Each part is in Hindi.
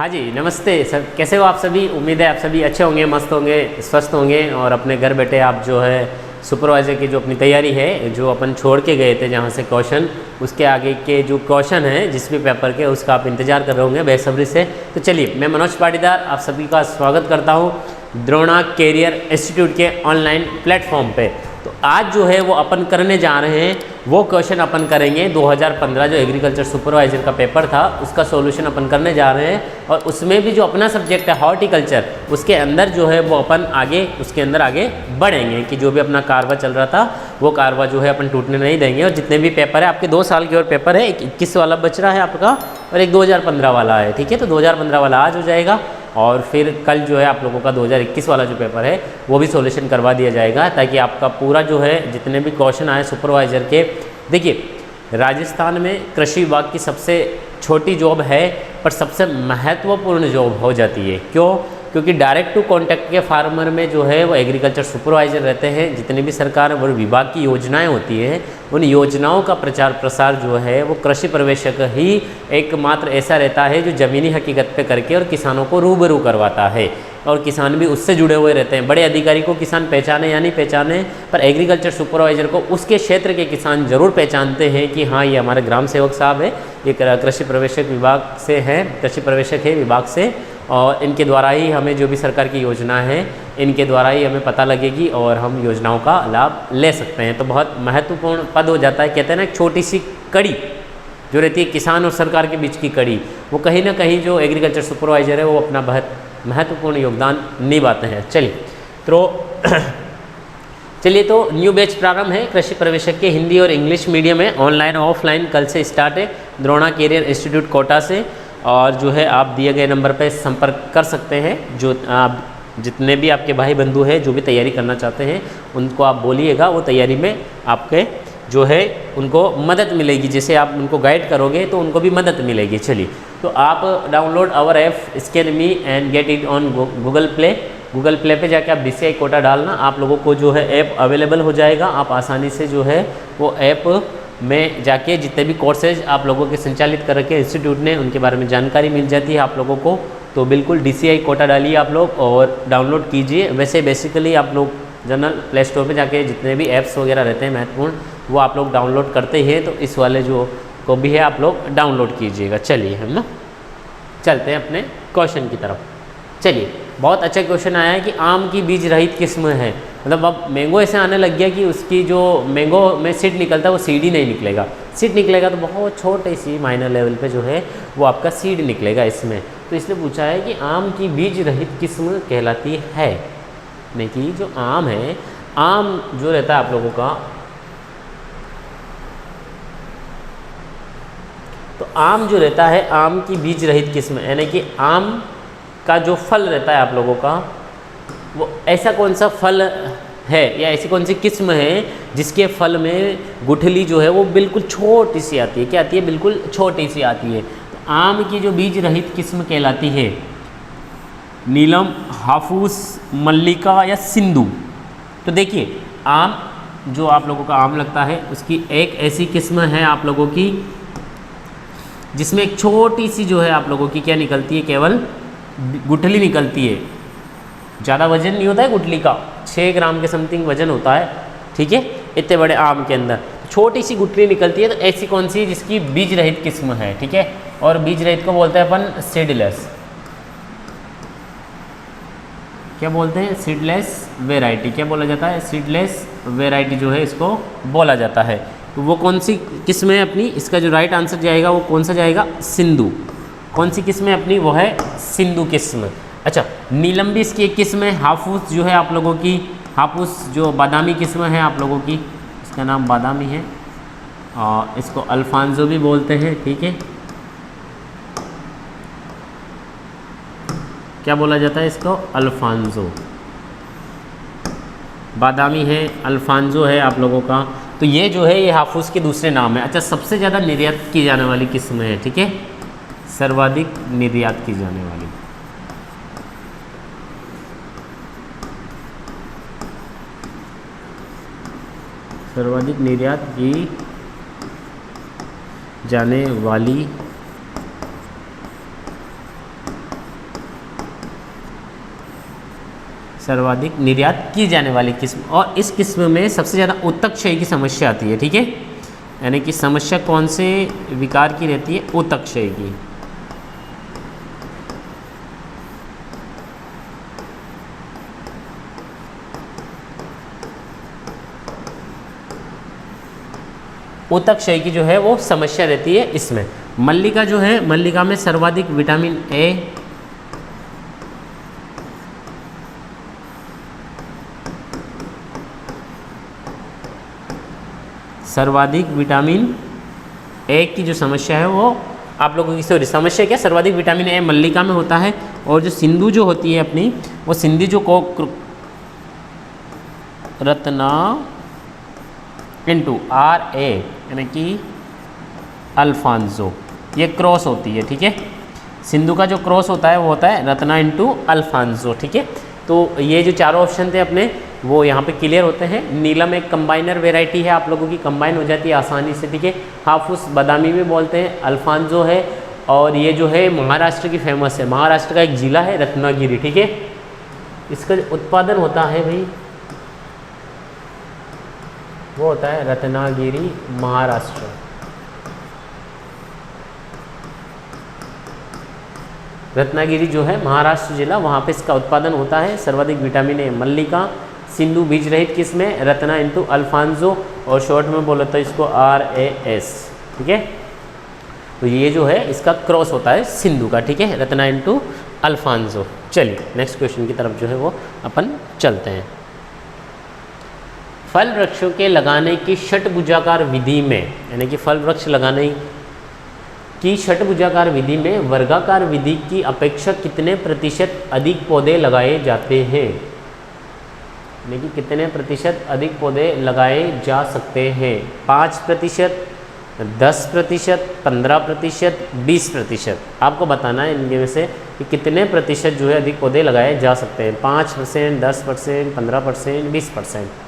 हाँ जी, नमस्ते सर, कैसे हो आप सभी। उम्मीद है आप सभी अच्छे होंगे, मस्त होंगे, स्वस्थ होंगे और अपने घर बैठे आप जो है सुपरवाइज़र की जो अपनी तैयारी है, जो अपन छोड़ के गए थे जहाँ से क्वेश्चन, उसके आगे के जो क्वेश्चन हैं जिस भी पेपर के, उसका आप इंतजार कर रहे होंगे बेसब्री से। तो चलिए, मैं मनोज पाटीदार आप सभी का स्वागत करता हूँ द्रोणा कैरियर इंस्टीट्यूट के ऑनलाइन प्लेटफॉर्म पे। तो आज जो है वो अपन करने जा रहे हैं, वो क्वेश्चन अपन करेंगे 2015 जो एग्रीकल्चर सुपरवाइजर का पेपर था उसका सॉल्यूशन अपन करने जा रहे हैं। और उसमें भी जो अपना सब्जेक्ट है हॉर्टिकल्चर, उसके अंदर जो है वो अपन आगे उसके अंदर आगे बढ़ेंगे कि जो भी अपना कारवा चल रहा था वो कारवा जो है अपन टूटने नहीं देंगे। और जितने भी पेपर है आपके 2 साल की और पेपर है, एक 21 वाला बच रहा है आपका और एक 2015 वाला है, ठीक है। तो 2015 वाला आज हो जाएगा और फिर कल जो है आप लोगों का 2021 वाला जो पेपर है वो भी सॉल्यूशन करवा दिया जाएगा, ताकि आपका पूरा जो है जितने भी क्वेश्चन आए सुपरवाइज़र के। देखिए, राजस्थान में कृषि विभाग की सबसे छोटी जॉब है पर सबसे महत्वपूर्ण जॉब हो जाती है। क्यों? क्योंकि डायरेक्ट टू कॉन्टैक्ट के फार्मर में जो है वो एग्रीकल्चर सुपरवाइज़र रहते हैं। जितनी भी सरकार और विभाग की योजनाएं होती हैं, उन योजनाओं का प्रचार प्रसार जो है वो कृषि पर्यवेक्षक ही एकमात्र ऐसा रहता है जो ज़मीनी हकीकत पे करके और किसानों को रूबरू करवाता है। और किसान भी उससे जुड़े हुए रहते हैं। बड़े अधिकारी को किसान पहचाने या नहीं पहचाने, पर एग्रीकल्चर सुपरवाइज़र को उसके क्षेत्र के किसान ज़रूर पहचानते हैं कि हाँ, ये हमारे ग्राम सेवक साहब है, ये कृषि पर्यवेक्षक विभाग से हैं, कृषि पर्यवेक्षक है विभाग से, और इनके द्वारा ही हमें जो भी सरकार की योजना है इनके द्वारा ही हमें पता लगेगी और हम योजनाओं का लाभ ले सकते हैं। तो बहुत महत्वपूर्ण पद हो जाता है। कहते हैं ना, एक छोटी सी कड़ी जो रहती है किसान और सरकार के बीच की कड़ी, वो कहीं ना कहीं जो एग्रीकल्चर सुपरवाइज़र है वो अपना बहुत महत्वपूर्ण योगदान निभाते हैं। चलिए तो न्यू बैच प्रारंभ है कृषि पर्यवेक्षक के हिंदी और इंग्लिश मीडियम है, ऑनलाइन ऑफलाइन कल से स्टार्ट है द्रोणा कैरियर इंस्टीट्यूट कोटा से। और जो है आप दिए गए नंबर पर संपर्क कर सकते हैं। जो आप जितने भी आपके भाई बंधु हैं जो भी तैयारी करना चाहते हैं उनको आप बोलिएगा, वो तैयारी में आपके जो है उनको मदद मिलेगी। जैसे आप उनको गाइड करोगे तो उनको भी मदद मिलेगी। चलिए, तो आप download our app scan me and get it on Google Play पे जाके आप DCI कोटा डालना, आप लोगों को जो है ऐप अवेलेबल हो जाएगा। आप आसानी से जो है वो ऐप में जाके जितने भी कोर्सेज आप लोगों के संचालित कर रखे इंस्टीट्यूट ने उनके बारे में जानकारी मिल जाती है आप लोगों को। तो बिल्कुल DCI कोटा डालिए आप लोग और डाउनलोड कीजिए। वैसे बेसिकली आप लोग जनरल प्ले स्टोर पर जाके जितने भी ऐप्स वगैरह रहते हैं महत्वपूर्ण, वो आप लोग डाउनलोड करते ही हैं। तो इस वाले जो को भी है आप लोग डाउनलोड कीजिएगा। चलिए, हम ना चलते हैं अपने क्वेश्चन की तरफ। चलिए, बहुत अच्छा क्वेश्चन आया है कि आम की बीज रहित किस्म है। मतलब अब मैंगो ऐसे आने लग गया कि उसकी जो मैंगो में सीड निकलता है वो सीड ही नहीं निकलेगा। सीड निकलेगा तो बहुत छोटे सी माइनर लेवल पे जो है वो आपका सीड निकलेगा इसमें। तो इसने पूछा है कि आम की बीज रहित किस्म कहलाती है। नहीं कि जो आम है, आम जो रहता है आप लोगों का, तो आम जो रहता है आम की बीज रहित किस्म, यानी कि आम का जो फल रहता है आप लोगों का, वो ऐसा कौन सा फल है या ऐसी कौन सी किस्म है जिसके फल में गुठली जो है वो बिल्कुल छोटी सी आती है। क्या आती है? बिल्कुल छोटी सी आती है। तो आम की जो बीज रहित किस्म कहलाती है नीलम, हाफूस, मल्लिका या सिंधु। तो देखिए, आम जो आप लोगों का आम लगता है उसकी एक ऐसी किस्म है आप लोगों की जिसमें एक छोटी सी जो है आप लोगों की क्या निकलती है, केवल गुठली निकलती है। ज़्यादा वजन नहीं होता है गुठली का, 6 ग्राम के समथिंग वजन होता है, ठीक है। इतने बड़े आम के अंदर छोटी सी गुठली निकलती है। तो ऐसी कौन सी जिसकी बीज रहित किस्म है, ठीक है। और बीज रहित को बोलते हैं अपन सीडलेस। क्या बोलते हैं? Seedless variety. क्या बोला जाता है? सीडलेस वेराइटी जो है इसको बोला जाता है। तो वो कौन सी किस्म है अपनी? इसका जो राइट आंसर जाएगा वो कौन सा जाएगा? सिंधु। कौन सी किस्म है अपनी? वो है सिंधु किस्म। अच्छा, नीलम भी इसकी एक किस्म है। हाफूस जो है आप लोगों की, हाफूस जो बादामी किस्म है आप लोगों की, इसका नाम बादामी है और इसको अल्फांजो भी बोलते हैं, ठीक है। क्या बोला जाता है इसको? अल्फांजो। बादामी है, अल्फांजो है आप लोगों का। तो ये जो है ये हाफूस के दूसरे नाम है। अच्छा, सबसे ज़्यादा निर्यात की जाने वाली किस्म है, ठीक है, सर्वाधिक निर्यात की जाने वाली। सर्वाधिक निर्यात की जाने वाली सर्वाधिक निर्यात की जाने वाली किस्म, और इस किस्म में सबसे ज़्यादा ऊतक क्षय की समस्या आती है। ठीक है, यानी कि समस्या कौन से विकार की रहती है? ऊतक क्षय की। ऊतक क्षय की जो है वो समस्या रहती है इसमें। मल्लिका जो है, मल्लिका में सर्वाधिक विटामिन ए, सर्वाधिक विटामिन ए की जो समस्या है वो आप लोगों की, सॉरी समस्या क्या, सर्वाधिक विटामिन ए मल्लिका में होता है। और जो सिंधु जो होती है अपनी, वो सिंधु जो को रत्ना इंटू आर ए यानी कि अल्फांजो, ये क्रॉस होती है। ठीक है, सिंधु का जो क्रॉस होता है वो होता है रत्ना इंटू अल्फांजो। ठीक है, तो ये जो चारों ऑप्शन थे अपने वो यहाँ पे क्लियर होते हैं। नीलम एक कंबाइनर वेराइटी है, आप लोगों की कंबाइन हो जाती है आसानी से। ठीक है, हाफूस बादामी भी बोलते हैं, अल्फांजो है, और ये जो है महाराष्ट्र की फेमस है, महाराष्ट्र का एक जिला है रत्नागिरी। ठीक है, इसका जो उत्पादन होता है भाई वो होता है रत्नागिरी, महाराष्ट्र। रत्नागिरी जो है महाराष्ट्र जिला, वहाँ पे इसका उत्पादन होता है। सर्वाधिक विटामिन ए मल्लिका, सिंधु बीज रहित किस्में रत्ना इंटू अल्फांजो, और शॉर्ट में बोला तो इसको RAS। ठीक है, तो ये जो है इसका क्रॉस होता है सिंधु का। ठीक है, रत्ना इंटू अल्फांजो। चलिए नेक्स्ट क्वेश्चन की तरफ जो है वो अपन चलते हैं। फल वृक्षों के लगाने की षटभुजाकार विधि में, यानी कि फल वृक्ष लगाने की षटभुजाकार विधि में वर्गाकार विधि की अपेक्षा कितने प्रतिशत अधिक पौधे लगाए जाते हैं? यानी कि कितने प्रतिशत अधिक पौधे लगाए जा सकते हैं? 5%, 10%, 15%, 20%। आपको बताना है इनके में से कि कितने प्रतिशत जो है अधिक पौधे लगाए जा सकते हैं। 5%, 10%, 15%, 20%।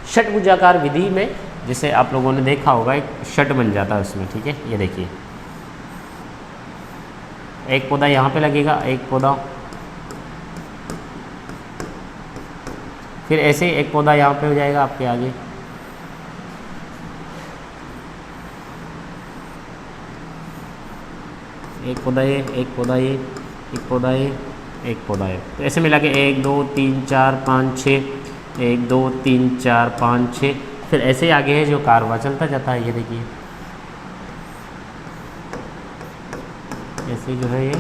षटभुजाकार विधि में जिसे आप लोगों ने देखा होगा, एक षट बन जाता है उसमें। ठीक है, ये देखिए, एक पौधा यहाँ पे लगेगा, एक पौधा, फिर ऐसे ही एक पौधा यहाँ पे हो जाएगा आपके आगे, एक पौधा ये, एक पौधा ये, एक पौधा ये, एक पौधा ये, तो ऐसे मिला के 1 2 3 4 5 6, 1 2 3 4 5 6, फिर ऐसे ही आगे है जो कारवा चलता जाता है। ये देखिए ऐसे जो है ये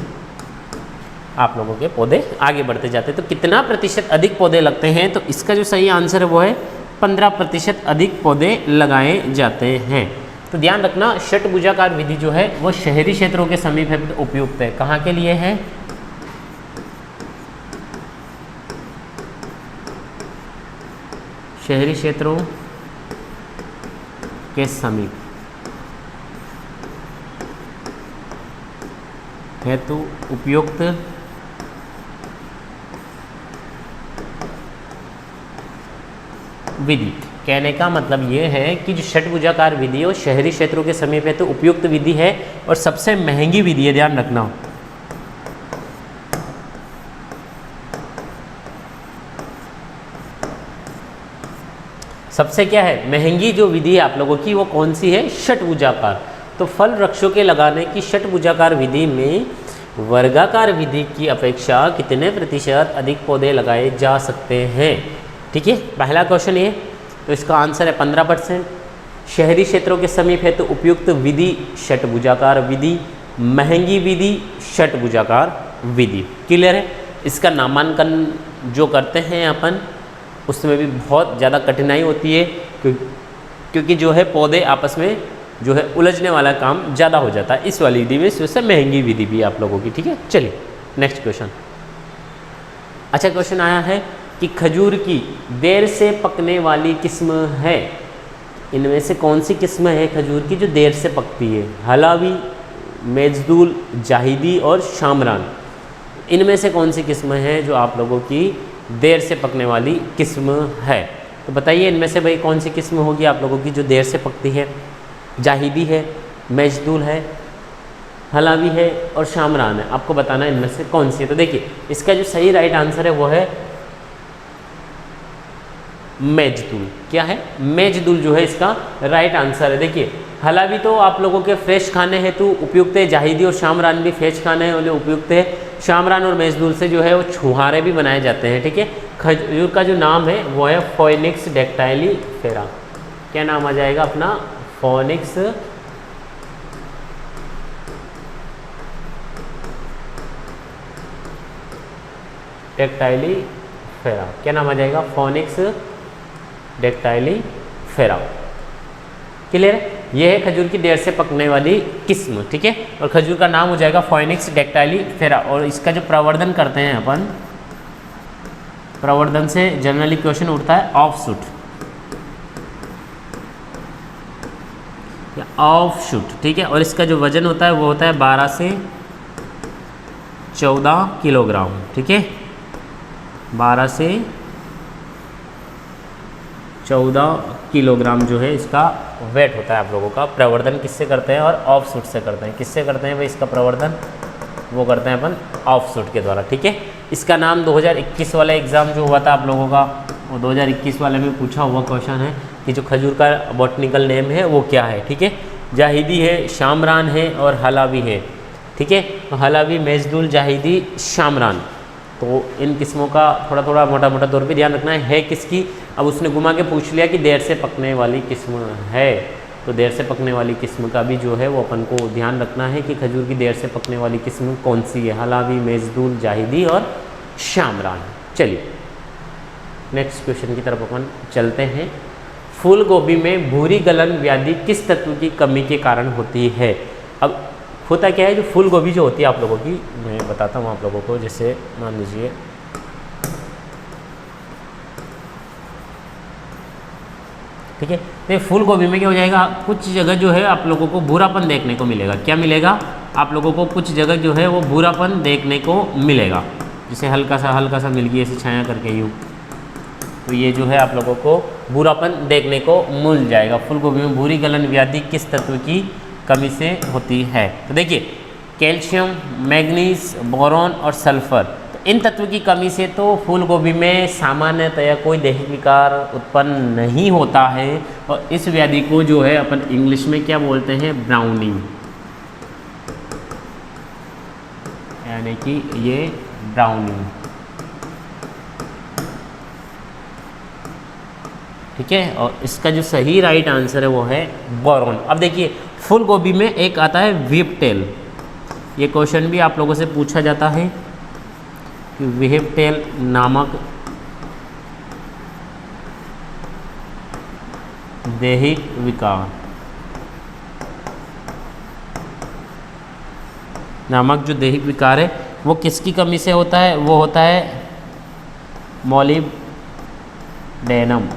आप लोगों के पौधे आगे बढ़ते जाते हैं। तो कितना प्रतिशत अधिक पौधे लगते हैं? तो इसका जो सही आंसर है वो है 15% अधिक पौधे लगाए जाते हैं। तो ध्यान रखना, षटभुजाकार विधि जो है वो शहरी क्षेत्रों के समीप है, उपयुक्त है। कहाँ के लिए है? शहरी क्षेत्रों के समीप हेतु उपयुक्त विधि। कहने का मतलब ये है कि जो षटभुजाकार विधि है वो शहरी क्षेत्रों के समीप है तो उपयुक्त विधि है और सबसे महंगी विधि है। ध्यान रखना, सबसे क्या है महंगी जो विधि है आप लोगों की, वो कौन सी है? षटभुजाकार। तो फल वृक्षों के लगाने की षटभुजाकार विधि में वर्गाकार विधि की अपेक्षा कितने प्रतिशत अधिक पौधे लगाए जा सकते हैं? ठीक है, पहला क्वेश्चन ये, तो इसका आंसर है 15%। शहरी क्षेत्रों के समीप है तो उपयुक्त विधि षटभुजाकार विधि, महंगी विधि षटभुजाकार विधि। क्लियर है? इसका नामांकन जो करते हैं अपन उसमें भी बहुत ज़्यादा कठिनाई होती है क्योंकि जो है पौधे आपस में जो है उलझने वाला काम ज़्यादा हो जाता है इस वाली विधि में, इससे महंगी विधि भी आप लोगों की। ठीक है, चलिए नेक्स्ट क्वेश्चन। अच्छा, क्वेश्चन आया है कि खजूर की देर से पकने वाली किस्म है, इनमें से कौन सी किस्म है खजूर की जो देर से पकती है? हलावी, मेजदूल, जाहिदी और शामरान। इनमें से कौन सी किस्म है जो आप लोगों की देर से पकने वाली किस्म है? तो बताइए इनमें से भाई कौन सी किस्म होगी आप लोगों की जो देर से पकती है? जाहिदी है, मेजदूल है, हलावी है और शामरान है। आपको बताना है इनमें से कौन सी है। तो देखिए इसका जो सही राइट आंसर है वो है मेजदुल। क्या है? मेजदुल जो है इसका राइट आंसर है। देखिए हलावी तो आप लोगों के फ्रेश खाने हेतु उपयुक्त है, जाहिदी और शामरान भी फ्रेश खाने वाले उपयुक्त है। शामरान और मेजदुल से जो है वो छुहारे भी बनाए जाते हैं। ठीक है, खजूर का जो नाम है वो है फोइनिक्स डेक्टाइलीफेरा। क्या नाम आ जाएगा अपना? फोइनिक्स डेक्टाइलीफेरा। क्या नाम आ जाएगा? फोइनिक्स डेक्टाइलीफेरा। क्लियर है? ये है खजूर की देर से पकने वाली किस्म। ठीक है, और खजूर का नाम हो जाएगा फोइनिक्स डेक्टाइलीफेरा। और इसका जो प्रवर्धन करते हैं अपन, प्रवर्धन से जनरली क्वेश्चन उठता है ऑफशूट, ऑफशूट। ठीक है, और इसका जो वजन होता है वो होता है 12 से 14 किलोग्राम। ठीक है, 12 से 14 किलोग्राम जो है इसका वेट होता है आप लोगों का। प्रवर्धन किससे करते हैं? और ऑफशूट से करते हैं। किससे करते हैं भाई इसका प्रवर्धन? वो करते हैं अपन ऑफशूट के द्वारा। ठीक है, इसका नाम 2021 वाला एग्ज़ाम जो हुआ था आप लोगों का, वो 2021 वाले में पूछा हुआ क्वेश्चन है कि जो खजूर का बॉटनिकल नेम है वो क्या है। ठीक है, जाहिदी है, शामरान है और हलावी है। ठीक है, हलावी, मेजदुल, जाहिदी, शामरान। तो इन किस्मों का थोड़ा थोड़ा मोटा मोटा तौर पे ध्यान रखना है किसकी। अब उसने घुमा के पूछ लिया कि देर से पकने वाली किस्म है, तो देर से पकने वाली किस्म का भी जो है वो अपन को ध्यान रखना है कि खजूर की देर से पकने वाली किस्म कौन सी है। हलावी, मेजदुल, जाहिदी और शामरान। चलिए नेक्स्ट क्वेश्चन की तरफ अपन चलते हैं। फूल गोभी में भूरी गलन व्याधि किस तत्व की कमी के कारण होती है? अब होता क्या है, जो फूल गोभी जो होती है आप लोगों की, मैं बताता हूँ आप लोगों को। जैसे मान लीजिए ठीक है, तो फूल गोभी में क्या हो जाएगा, कुछ जगह जो है आप लोगों को भूरापन देखने को मिलेगा। क्या मिलेगा आप लोगों को? कुछ जगह जो है वो भूरापन देखने को मिलेगा। जैसे हल्का सा मिल गया ऐसे छाया करके यूँ, तो ये जो है आप लोगों को भूरापन देखने को मिल जाएगा। फूल गोभी में भूरी गलन व्याधि किस तत्व की कमी से होती है? तो देखिए कैल्शियम, मैग्नीज, बोरॉन और सल्फर। तो इन तत्व की कमी से तो फूल गोभी में सामान्यतया कोई दैहिक विकार उत्पन्न नहीं होता है। और इस व्याधि को जो है अपन इंग्लिश में क्या बोलते हैं? ब्राउनिंग, यानी कि ये ब्राउनिंग। ठीक है, और इसका जो सही राइट आंसर है वो है बोरॉन। अब देखिए फूल गोभी में एक आता है व्हिपटेल। ये क्वेश्चन भी आप लोगों से पूछा जाता है कि व्हिपटेल नामक दैहिक विकार नामक जो दैहिक विकार है वो किसकी कमी से होता है? वो होता है मोलिब्डेनम।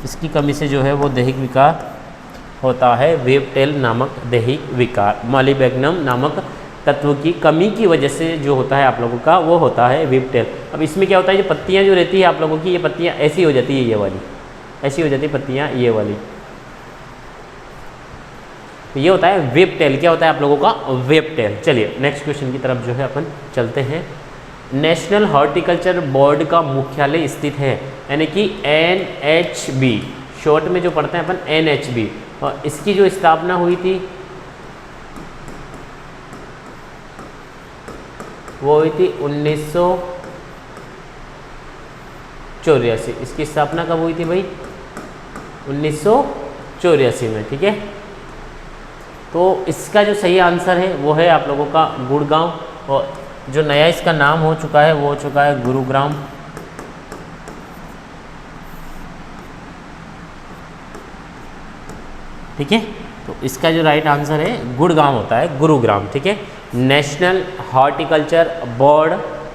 इसकी कमी से जो है वो दैहिक विकार होता है व्हिपटेल नामक दैहिक विकार। मॉलिब्डेनम नामक तत्व की कमी की वजह से जो होता है आप लोगों का वो होता है व्हिपटेल। अब इसमें क्या होता है, ये पत्तियां जो रहती है आप लोगों की, ये पत्तियां ऐसी हो जाती है, ये वाली ऐसी हो जाती है पत्तियां, ये वाली। तो ये होता है व्हिपटेल। क्या होता है आप लोगों का? व्हिपटेल। चलिए नेक्स्ट क्वेश्चन की तरफ जो है अपन चलते हैं। नेशनल हॉर्टिकल्चर बोर्ड का मुख्यालय स्थित है, यानी कि NHB, शॉर्ट में जो पढ़ते हैं अपन NHB। और इसकी जो स्थापना हुई थी वो हुई थी 1984। इसकी स्थापना कब हुई थी भाई? 1984 में। ठीक है, तो इसका जो सही आंसर है वो है आप लोगों का गुड़गांव। और जो नया इसका नाम हो चुका है वो हो चुका है गुरुग्राम। ठीक है, तो इसका जो राइट आंसर है गुड़गांव होता है, गुरुग्राम। ठीक है, नेशनल हॉर्टिकल्चर बोर्ड।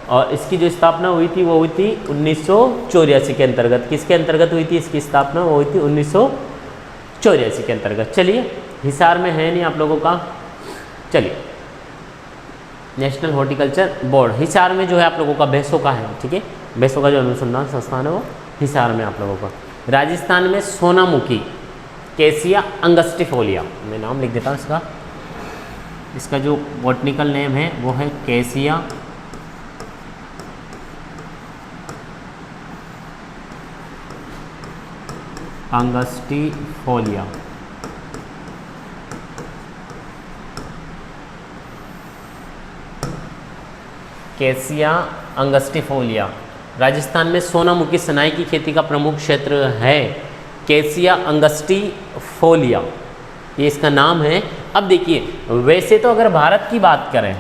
और इसकी जो स्थापना हुई थी वो हुई थी 1984 के अंतर्गत। किसके अंतर्गत हुई थी इसकी स्थापना? वो हुई थी 1984 के अंतर्गत। चलिए हिसार में है नहीं आप लोगों का। चलिए नेशनल हॉर्टिकल्चर बोर्ड हिसार में जो है आप लोगों का भैंसों का है। ठीक है, भैंसों का जो अनुसंधान संस्थान है वो हिसार में आप लोगों का। राजस्थान में सोनामुखी, कैसिया अंगस्टिफोलिया, मैं नाम लिख देता हूँ इसका। इसका जो बॉटनिकल नेम है वो है कैसिया अंगस्टिफोलिया। कैसिया अंगस्टिफोलिया राजस्थान में सोनामुखी सनाई की खेती का प्रमुख क्षेत्र है। कैसिया अंगस्टिफोलिया ये इसका नाम है। अब देखिए वैसे तो अगर भारत की बात करें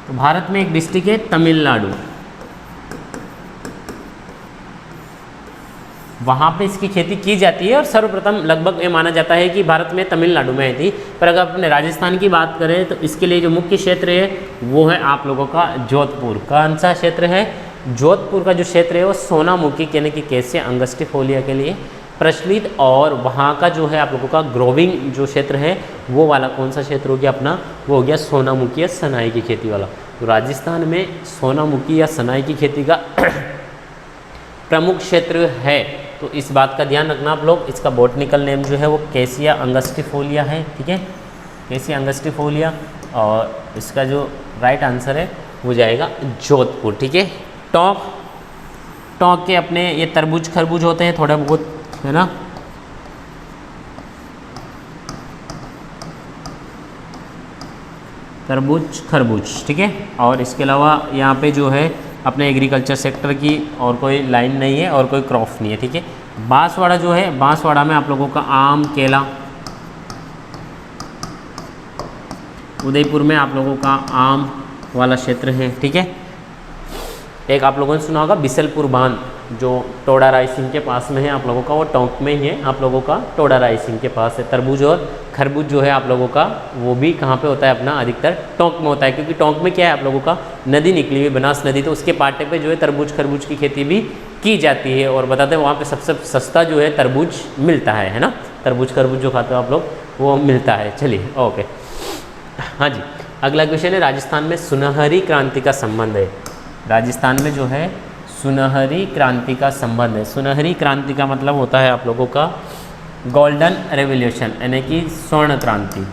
तो भारत में एक डिस्ट्रिक्ट है तमिलनाडु, वहाँ पे इसकी खेती की जाती है और सर्वप्रथम लगभग ये माना जाता है कि भारत में तमिलनाडु में आई थी। पर अगर अपने राजस्थान की बात करें तो इसके लिए जो मुख्य क्षेत्र है वो है आप लोगों का जोधपुर। कौन सा क्षेत्र है? जोधपुर का जो क्षेत्र है वो सोनामुखी यानी कि कैसिया अंगस्टिफोलिया के लिए प्रचलित, और वहाँ का जो है आप लोगों का ग्रोविंग जो क्षेत्र है वो वाला कौन सा क्षेत्र हो गया अपना? वो हो गया सोनामुखी या सनाई की खेती वाला। तो राजस्थान में सोनामुखी या सनाई की खेती का प्रमुख क्षेत्र है, तो इस बात का ध्यान रखना आप लोग। इसका बॉटनिकल नेम जो है वो कैसिया अंगस्टिफोलिया है, ठीक है, कैसिया अंगस्टिफोलिया। और इसका जो राइट आंसर है वो जाएगा जोधपुर, ठीक है। टोंक के अपने ये तरबूज खरबूज होते हैं थोड़ा बहुत, है ना। तरबूज खरबूज, ठीक है। और इसके अलावा यहाँ पे जो है अपने एग्रीकल्चर सेक्टर की और कोई लाइन नहीं है और कोई क्रॉप नहीं है, ठीक है। बांसवाड़ा जो है, बांसवाड़ा में आप लोगों का आम केला, उदयपुर में आप लोगों का आम वाला क्षेत्र है, ठीक है। एक आप लोगों ने सुना होगा बिसलपुर बांध जो टोडा रायसिंह के पास में है आप लोगों का, वो टोंक में ही है आप लोगों का, टोडा रायसिंह के पास है। तरबूज और खरबूज जो है आप लोगों का वो भी कहाँ पे होता है अपना? अधिकतर टोंक में होता है, क्योंकि टोंक में क्या है आप लोगों का नदी निकली हुई बनास नदी, तो उसके पाटे पे जो है तरबूज खरबूज की खेती भी की जाती है। और बताते हैं वहाँ पे सबसे सस्ता जो है तरबूज मिलता है ना। तरबूज खरबूज जो खाते हो आप लोग वो मिलता है। चलिए ओके, हाँ जी। अगला क्वेश्चन है राजस्थान में सुनहरी क्रांति का संबंध है। राजस्थान में जो है सुनहरी क्रांति का संबंध है। सुनहरी क्रांति का मतलब होता है आप लोगों का गोल्डन रेवोल्यूशन, यानी कि स्वर्ण क्रांति।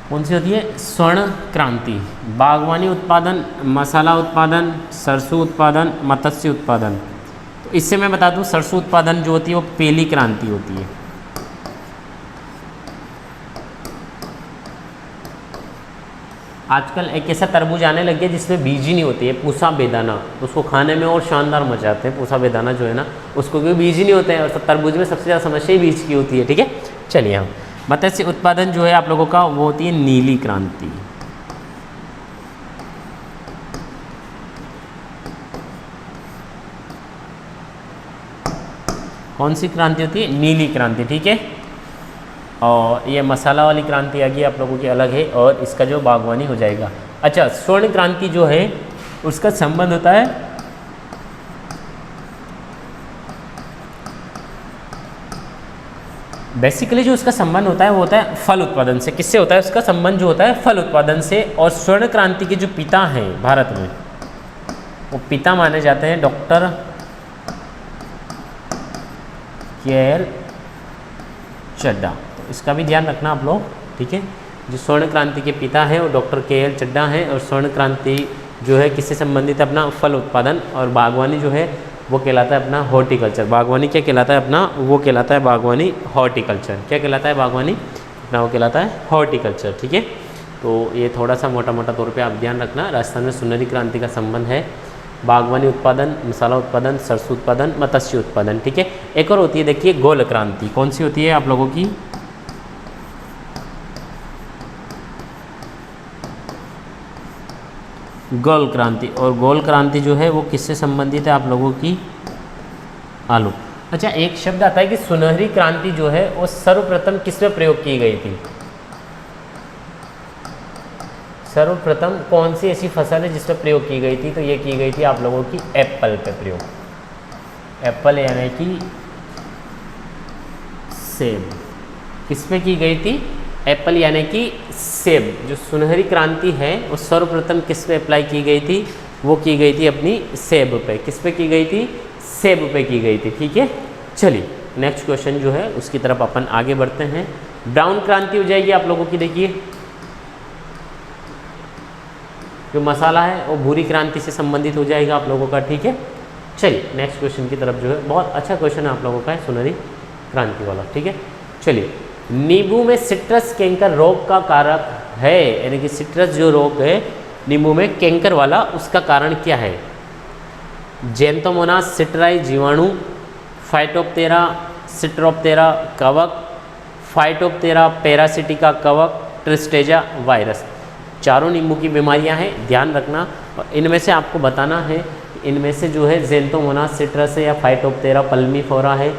कौन सी होती है? स्वर्ण क्रांति। बागवानी उत्पादन, मसाला उत्पादन, सरसों उत्पादन, मत्स्य उत्पादन। तो इससे मैं बता दूं सरसों उत्पादन जो होती है वो पहली क्रांति होती है। आजकल एक ऐसा तरबूज आने लग गया जिसमें बीज ही नहीं होती है, पूसा बेदाना, उसको खाने में और शानदार मजा आते हैं। पूसा बेदाना जो है ना उसको क्योंकि बीज ही नहीं होते हैं, और तरबूज में सबसे ज़्यादा समस्या ही बीज की होती है, ठीक है। चलिए हम मत्स्य उत्पादन जो है आप लोगों का वो होती है नीली क्रांति। कौन सी क्रांति होती है? नीली क्रांति, ठीक है। और ये मसाला वाली क्रांति आ गई आप लोगों की अलग है, और इसका जो बागवानी हो जाएगा। अच्छा, स्वर्ण क्रांति जो है उसका संबंध होता है बेसिकली जो उसका संबंध होता है वो होता है फल उत्पादन से। किससे होता है उसका संबंध? जो होता है फल उत्पादन से। और स्वर्ण क्रांति के जो पिता हैं भारत में, वो पिता माने जाते हैं डॉक्टर के.एल. चड्ढा। तो इसका भी ध्यान रखना आप लोग, ठीक है। जो स्वर्ण क्रांति के पिता हैं वो डॉक्टर के.एल. चड्ढा हैं। और स्वर्ण क्रांति जो है किससे संबंधित है? अपना फल उत्पादन। और बागवानी जो है वो कहलाता है अपना हॉर्टिकल्चर। बागवानी क्या कहलाता है अपना? वो कहलाता है बागवानी हॉर्टिकल्चर। क्या कहलाता है बागवानी अपना? वो कहलाता है हॉर्टिकल्चर, ठीक है। तो ये थोड़ा सा मोटा मोटा तौर पे आप ध्यान रखना। राजस्थान में सुनहरी क्रांति का संबंध है बागवानी उत्पादन, मसाला उत्पादन, सरसों उत्पादन, मत्स्य उत्पादन, ठीक है। एक और होती है देखिए गोल क्रांति। कौन सी होती है आप लोगों की? गोल क्रांति। और गोल क्रांति जो है वो किससे संबंधित है आप लोगों की? आलू। अच्छा, एक शब्द आता है कि सुनहरी क्रांति जो है वो सर्वप्रथम किसमें प्रयोग की गई थी? सर्वप्रथम कौन सी ऐसी फसल है जिसमें प्रयोग की गई थी? तो ये की गई थी आप लोगों की एप्पल पे प्रयोग। एप्पल यानी कि सेब। किस पे की गई थी? एप्पल यानी कि सेब। जो सुनहरी क्रांति है वो सर्वप्रथम किस पे अप्लाई की गई थी? वो की गई थी अपनी सेब पे। किस पे की गई थी? सेब पे की गई थी, ठीक है। चलिए नेक्स्ट क्वेश्चन जो है उसकी तरफ अपन आगे बढ़ते हैं। ब्राउन क्रांति हो जाएगी आप लोगों की। देखिए जो मसाला है वो भूरी क्रांति से संबंधित हो जाएगा आप लोगों का, ठीक है। चलिए नेक्स्ट क्वेश्चन की तरफ जो है, बहुत अच्छा क्वेश्चन है आप लोगों का है, सुनहरी क्रांति वाला, ठीक है। चलिए, नींबू में सिट्रस कैंकर रोग का कारक है, यानी कि सिट्रस जो रोग है नींबू में कैंकर वाला, उसका कारण क्या है? ज़ैंथोमोनास सिट्राई जीवाणु, फाइटोप्तेरा सिट्रोप्तेरा कवक, फाइटोप्तेरा पैरासिटिका कवक, ट्रिस्टेजा वायरस। चारों नींबू की बीमारियां हैं, ध्यान रखना। और इनमें से आपको बताना है, इनमें से जो है ज़ैंथोमोनास सिट्रस है या फाइटोप्तेरा पल्मीफोरा है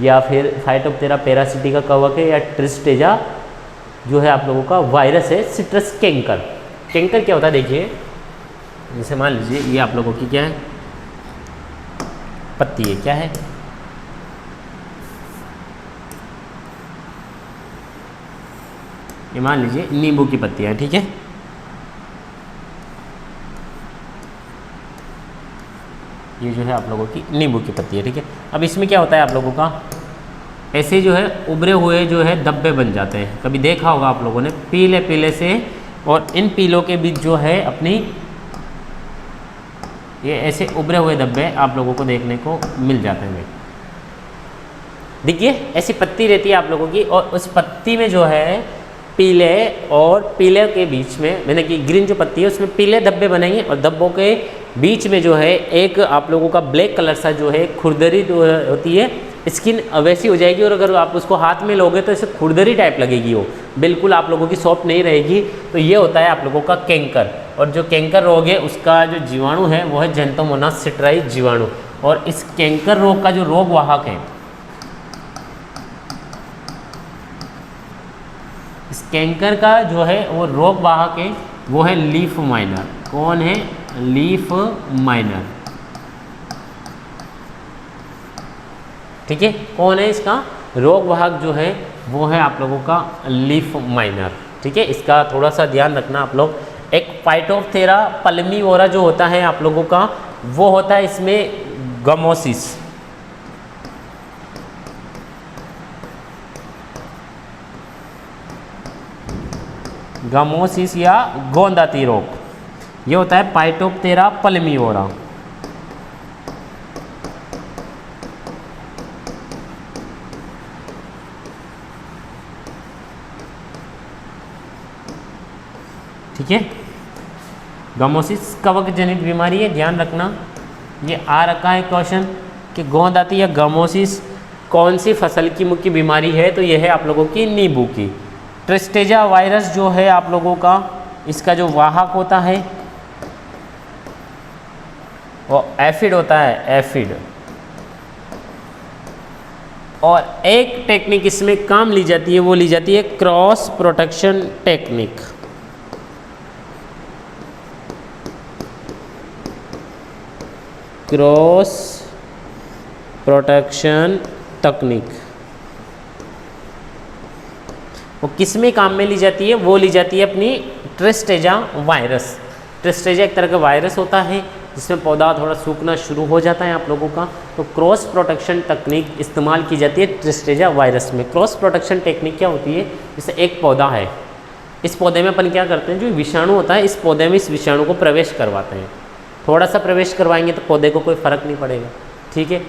या फिर फाइटोप्तेरा पैरासिटिका कवक है या ट्रिस्टेजा जो है आप लोगों का वायरस है, सिट्रस कैंकर। कैंकर क्या होता है देखिए, जैसे मान लीजिए ये आप लोगों की क्या है, पत्ती है, क्या है, ये मान लीजिए नींबू की पत्तियाँ है, ठीक है। ये जो है आप लोगों की नींबू की पत्ती है, ठीक है। अब इसमें क्या होता है आप लोगों का, ऐसे जो है उभरे हुए जो है धब्बे बन जाते हैं, कभी देखा होगा आप लोगों ने, पीले पीले से, और इन पीलों के बीच जो है अपनी ये ऐसे उभरे हुए धब्बे आप लोगों को देखने को मिल जाते हैं। देखिए ऐसी पत्ती रहती है आप लोगों की, और उस पत्ती में जो है पीले और पीले के बीच में, मैंने कि ग्रीन जो पत्ती है उसमें पीले धब्बे बनेंगे, और धब्बों के बीच में जो है एक आप लोगों का ब्लैक कलर सा जो है खुरदरी जो होती है, स्किन वैसी हो जाएगी, और अगर आप उसको हाथ में लोगे तो ऐसे खुरदरी टाइप लगेगी, वो बिल्कुल आप लोगों की सॉफ्ट नहीं रहेगी। तो ये होता है आप लोगों का कैंकर, और जो कैंकर रोग है उसका जो जीवाणु है वो है ज़ैंथोमोनास सिट्राई जीवाणु। और इस कैंकर रोग का जो रोग वाहक है, इस कैंकर का जो है वो रोग वाहक है वो है लीफ माइनर। कौन है? लीफ माइनर, ठीक है। कौन है इसका रोग वाहक जो है वो है आप लोगों का लीफ माइनर, ठीक है। इसका थोड़ा सा ध्यान रखना आप लोग। एक फाइटोप्तेरा पल्मीफोरा जो होता है आप लोगों का, वो होता है इसमें गमोसिस, गमोसिस या गोंदाती रोग, ये होता है फाइटोप्तेरा पल्मीफोरा। ठीक है, गमोसिस कवक जनित बीमारी है, ध्यान रखना। ये आ रखा है क्वेश्चन कि गोंदाती या गमोसिस कौन सी फसल की मुख्य बीमारी है, तो यह है आप लोगों की नींबू की। ट्रिस्टेजा वायरस जो है आप लोगों का, इसका जो वाहक होता है वो एफिड होता है, एफिड। और एक टेक्निक इसमें काम ली जाती है, वो ली जाती है cross protection technique. Cross protection तकनीक वो किस में काम में ली जाती है? वो ली जाती है अपनी ट्रिस्टेजा वायरस। ट्रिस्टेजा एक तरह का वायरस होता है जिसमें पौधा थोड़ा सूखना शुरू हो जाता है आप लोगों का, तो क्रॉस प्रोटेक्शन तकनीक इस्तेमाल की जाती है ट्रिस्टेजा वायरस में। क्रॉस प्रोटेक्शन टेक्निक क्या होती है? जैसे एक पौधा है, इस पौधे में अपन क्या करते हैं, जो विषाणु होता है इस पौधे में, इस विषाणु को प्रवेश करवाते हैं। थोड़ा सा प्रवेश करवाएंगे तो पौधे को कोई फ़र्क नहीं पड़ेगा, ठीक है।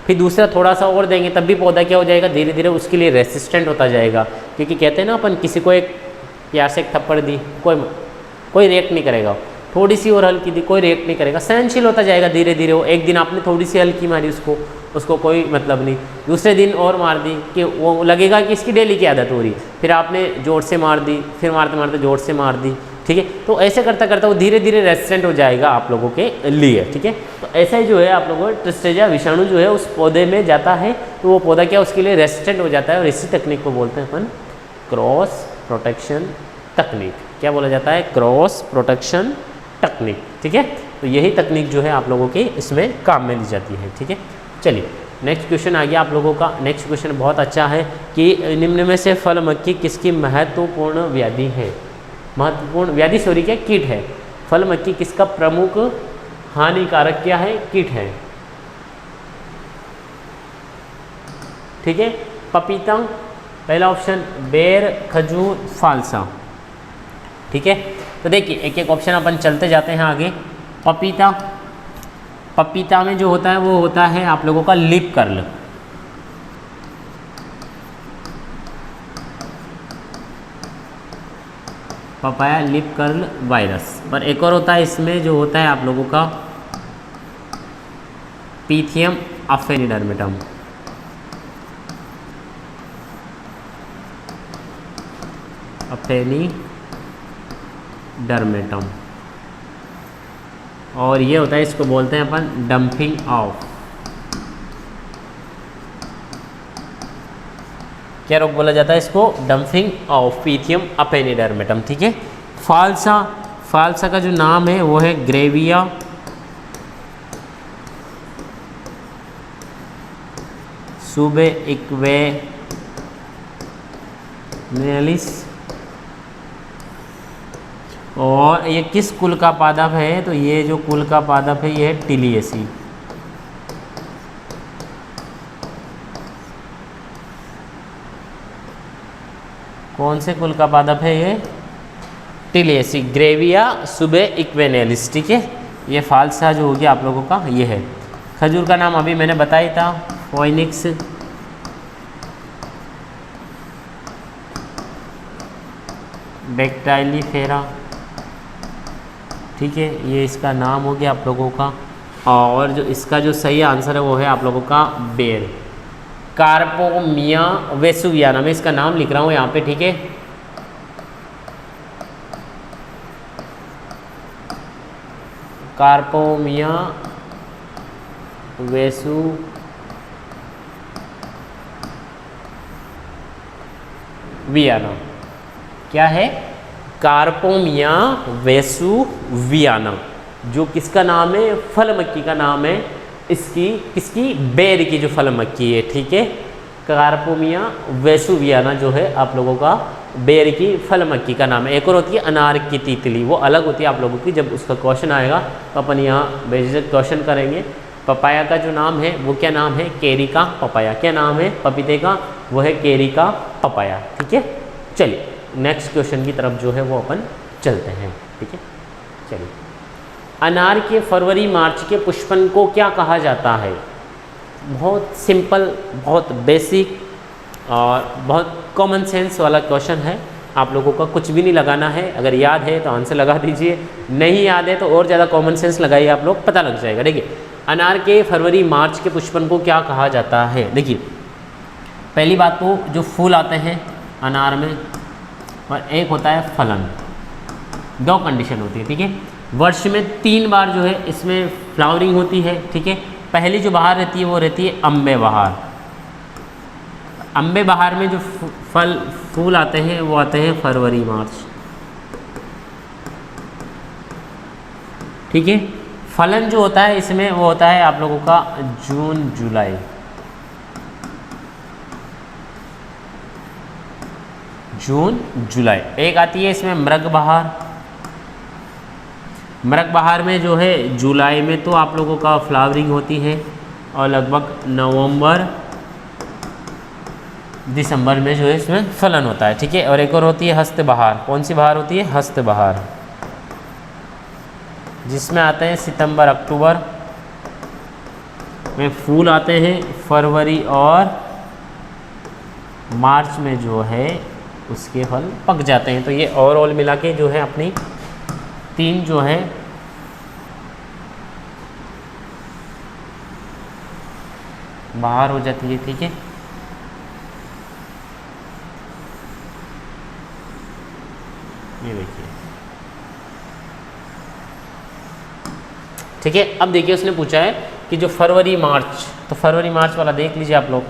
फिर दूसरा थोड़ा सा और देंगे तब भी पौधा क्या हो जाएगा, धीरे धीरे उसके लिए रेसिस्टेंट होता जाएगा। क्योंकि कहते हैं ना अपन, किसी को एक प्यार से एक थप्पड़ दी, कोई रिएक्ट नहीं करेगा, थोड़ी सी और हल्की दी, कोई रिएक्ट नहीं करेगा, सहनशील होता जाएगा धीरे धीरे। वो एक दिन आपने थोड़ी सी हल्की मारी उसको कोई मतलब नहीं, दूसरे दिन और मार दी कि वो लगेगा कि इसकी डेली की आदत हो रही, फिर आपने जोर से मार दी, फिर मारते मारते जोर से मार दी, ठीक है। तो ऐसे करता करता वो धीरे धीरे रेसिस्टेंट हो जाएगा आप लोगों के लिए, ठीक है। तो ऐसा ही जो है आप लोगों को ट्रिस्टेजा विषाणु जो है उस पौधे में जाता है तो वो पौधा क्या उसके लिए रेसिस्टेंट हो जाता है, और इसी तकनीक को बोलते हैं अपन क्रॉस प्रोटेक्शन तकनीक। क्या बोला जाता है? क्रॉस प्रोटेक्शन तकनीक, ठीक है। तो यही तकनीक जो है आप लोगों की इसमें काम में ली जाती है, ठीक है। चलिए नेक्स्ट क्वेश्चन आ गया आप लोगों का। नेक्स्ट क्वेश्चन बहुत अच्छा है कि निम्न में से फल मक्खी किसकी महत्वपूर्ण व्याधि है? महत्वपूर्ण व्याधि सॉरी क्या, कीट है। फल मक्खी किसका प्रमुख हानिकारक क्या है? कीट है, ठीक है। पपीता पहला ऑप्शन, बेर, खजूर, फालसा, ठीक है। तो देखिए एक एक ऑप्शन अपन चलते जाते हैं आगे। पपीता, पपीता में जो होता है वो होता है आप लोगों का lip curl. Papaya lip curl virus. पर एक और होता है इसमें जो होता है आप लोगों का पीथियम अफेनिडर्मेटम। अफेनिडर्मेटम। और ये होता है, इसको बोलते हैं अपन डंपिंग ऑफ। क्या रोग बोला जाता है इसको? Damping off Pythium aphanidermatum. ठीक है। फालसा, फालसा का जो नाम है वो है ग्रेविया सुबे इक्वेनेलिस। और ये किस कुल का पादप है? तो ये जो कुल का पादप है ये है टिलियसी। कौन से कुल का पादप है ये? टिलियसी, ग्रेविया सुबे इक्वेनेलिस। ठीक है। ये फालसा जो हो गया आप लोगों का ये है। खजूर का नाम अभी मैंने बताया था, फोइनिक्स। डेक्टाइलीफेरा। ठीक है, ये इसका नाम हो गया आप लोगों का। और जो इसका जो सही आंसर है वो है आप लोगों का बेर। कार्पोमिया वेसुवियाना, मैं इसका नाम लिख रहा हूँ यहाँ पे। ठीक है। कार्पोमिया वेसुवियाना। क्या है? कार्पोमिया वेसुवियाना, जो किसका नाम है? फल मक्खी का नाम है। इसकी किसकी? बेर की जो फल मक्खी है। ठीक है। कार्पोमिया वेसुवियाना जो है आप लोगों का बेर की फल मक्खी का नाम है। एक और होती है अनार की तितली, वो अलग होती है आप लोगों की। जब उसका क्वेश्चन आएगा तो अपन यहाँ बेझिझक क्वेश्चन करेंगे। पपाया का जो नाम है वो क्या नाम है? केरिका पपाया। क्या नाम है पपीते का? वो है केरिका पपाया। ठीक है। चलिए नेक्स्ट क्वेश्चन की तरफ जो है वो अपन चलते हैं। ठीक है। चलिए, अनार के फरवरी मार्च के पुष्पन को क्या कहा जाता है? बहुत सिंपल, बहुत बेसिक और बहुत कॉमन सेंस वाला क्वेश्चन है। आप लोगों का कुछ भी नहीं लगाना है। अगर याद है तो आंसर लगा दीजिए, नहीं याद है तो और ज़्यादा कॉमन सेंस लगाइए, आप लोग पता लग जाएगा। देखिए, अनार के फरवरी मार्च के पुष्पन को क्या कहा जाता है? देखिए, पहली बात तो जो फूल आते हैं अनार में, और एक होता है फलन। दो कंडीशन होती है। ठीक है। वर्ष में 3 बार जो है इसमें फ्लावरिंग होती है। ठीक है। पहली जो बहार रहती है वो रहती है अम्बे बहार। अम्बे बहार में जो फूल आते हैं वो आते हैं फरवरी मार्च। ठीक है। फलन जो होता है इसमें वो होता है आप लोगों का जून जुलाई। जून जुलाई। एक आती है इसमें मृग बहार। मृग बहार में जो है जुलाई में तो आप लोगों का फ्लावरिंग होती है और लगभग नवंबर दिसंबर में जो है इसमें फलन होता है। ठीक है। और एक और होती है हस्त बहार। कौन सी बहार होती है? हस्त बहार, जिसमें आते हैं सितंबर अक्टूबर में फूल आते हैं। फरवरी और मार्च में जो है उसके फल पक जाते हैं। तो ये ओवरऑल मिला के जो है अपनी 3 जो है बाहर हो जाती है। ठीक है। ये देखिए। ठीक है। अब देखिए उसने पूछा है कि जो फरवरी मार्च, तो फरवरी मार्च वाला देख लीजिए आप लोग।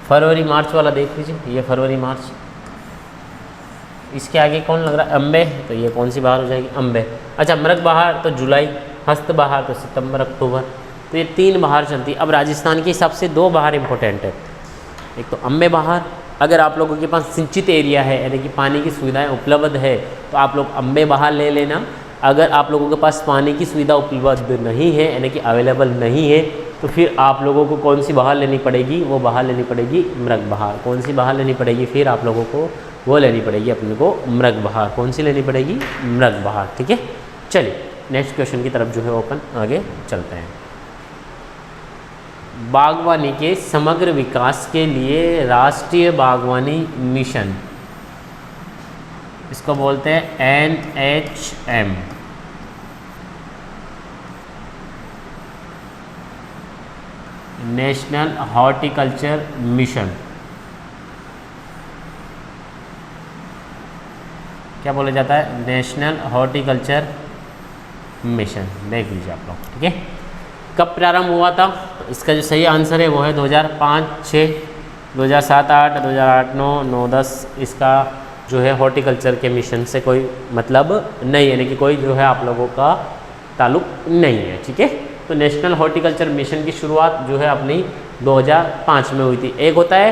फरवरी मार्च वाला देख लीजिए, ये फरवरी मार्च। इसके आगे कौन लग रहा है? अम्बे। तो ये कौन सी बहार हो जाएगी? अम्बे। अच्छा, मृग बहार तो जुलाई, हस्त बहार तो सितंबर अक्टूबर। तो ये 3 बहार चलती है। अब राजस्थान के हिसाब से 2 बहार इंपॉर्टेंट है। एक तो अम्बे बहार, अगर आप लोगों के पास सिंचित एरिया है यानी कि पानी की सुविधाएं उपलब्ध है तो आप लोग अम्बे बहार ले लेना। अगर आप लोगों के पास पानी की सुविधा उपलब्ध नहीं है यानी कि अवेलेबल नहीं है तो फिर आप लोगों को कौन सी बहार लेनी पड़ेगी? वो बहार लेनी पड़ेगी मृग बहार। कौन सी बहार लेनी पड़ेगी फिर आप लोगों को? वो लेनी पड़ेगी अपने को मृगबहार। कौन सी लेनी पड़ेगी? मृगबहार। ठीक है, चलिए नेक्स्ट क्वेश्चन की तरफ जो है ओपन आगे चलते हैं। बागवानी के समग्र विकास के लिए राष्ट्रीय बागवानी मिशन, इसको बोलते हैं NHM, नेशनल हॉर्टिकल्चर मिशन, क्या बोला जाता है? National horticulture mission. देख लीजिए आप लोग। ठीक है, कब प्रारंभ हुआ था? इसका जो सही आंसर है वो है 2005-6, 2007-8, 2008-9, 9-10। इसका जो है हॉर्टिकल्चर के मिशन से कोई मतलब नहीं है, यानी कि कोई जो है आप लोगों का ताल्लुक नहीं है। ठीक है, तो नेशनल हॉर्टिकल्चर मिशन की शुरुआत जो है अपनी 2005 में हुई थी। एक होता है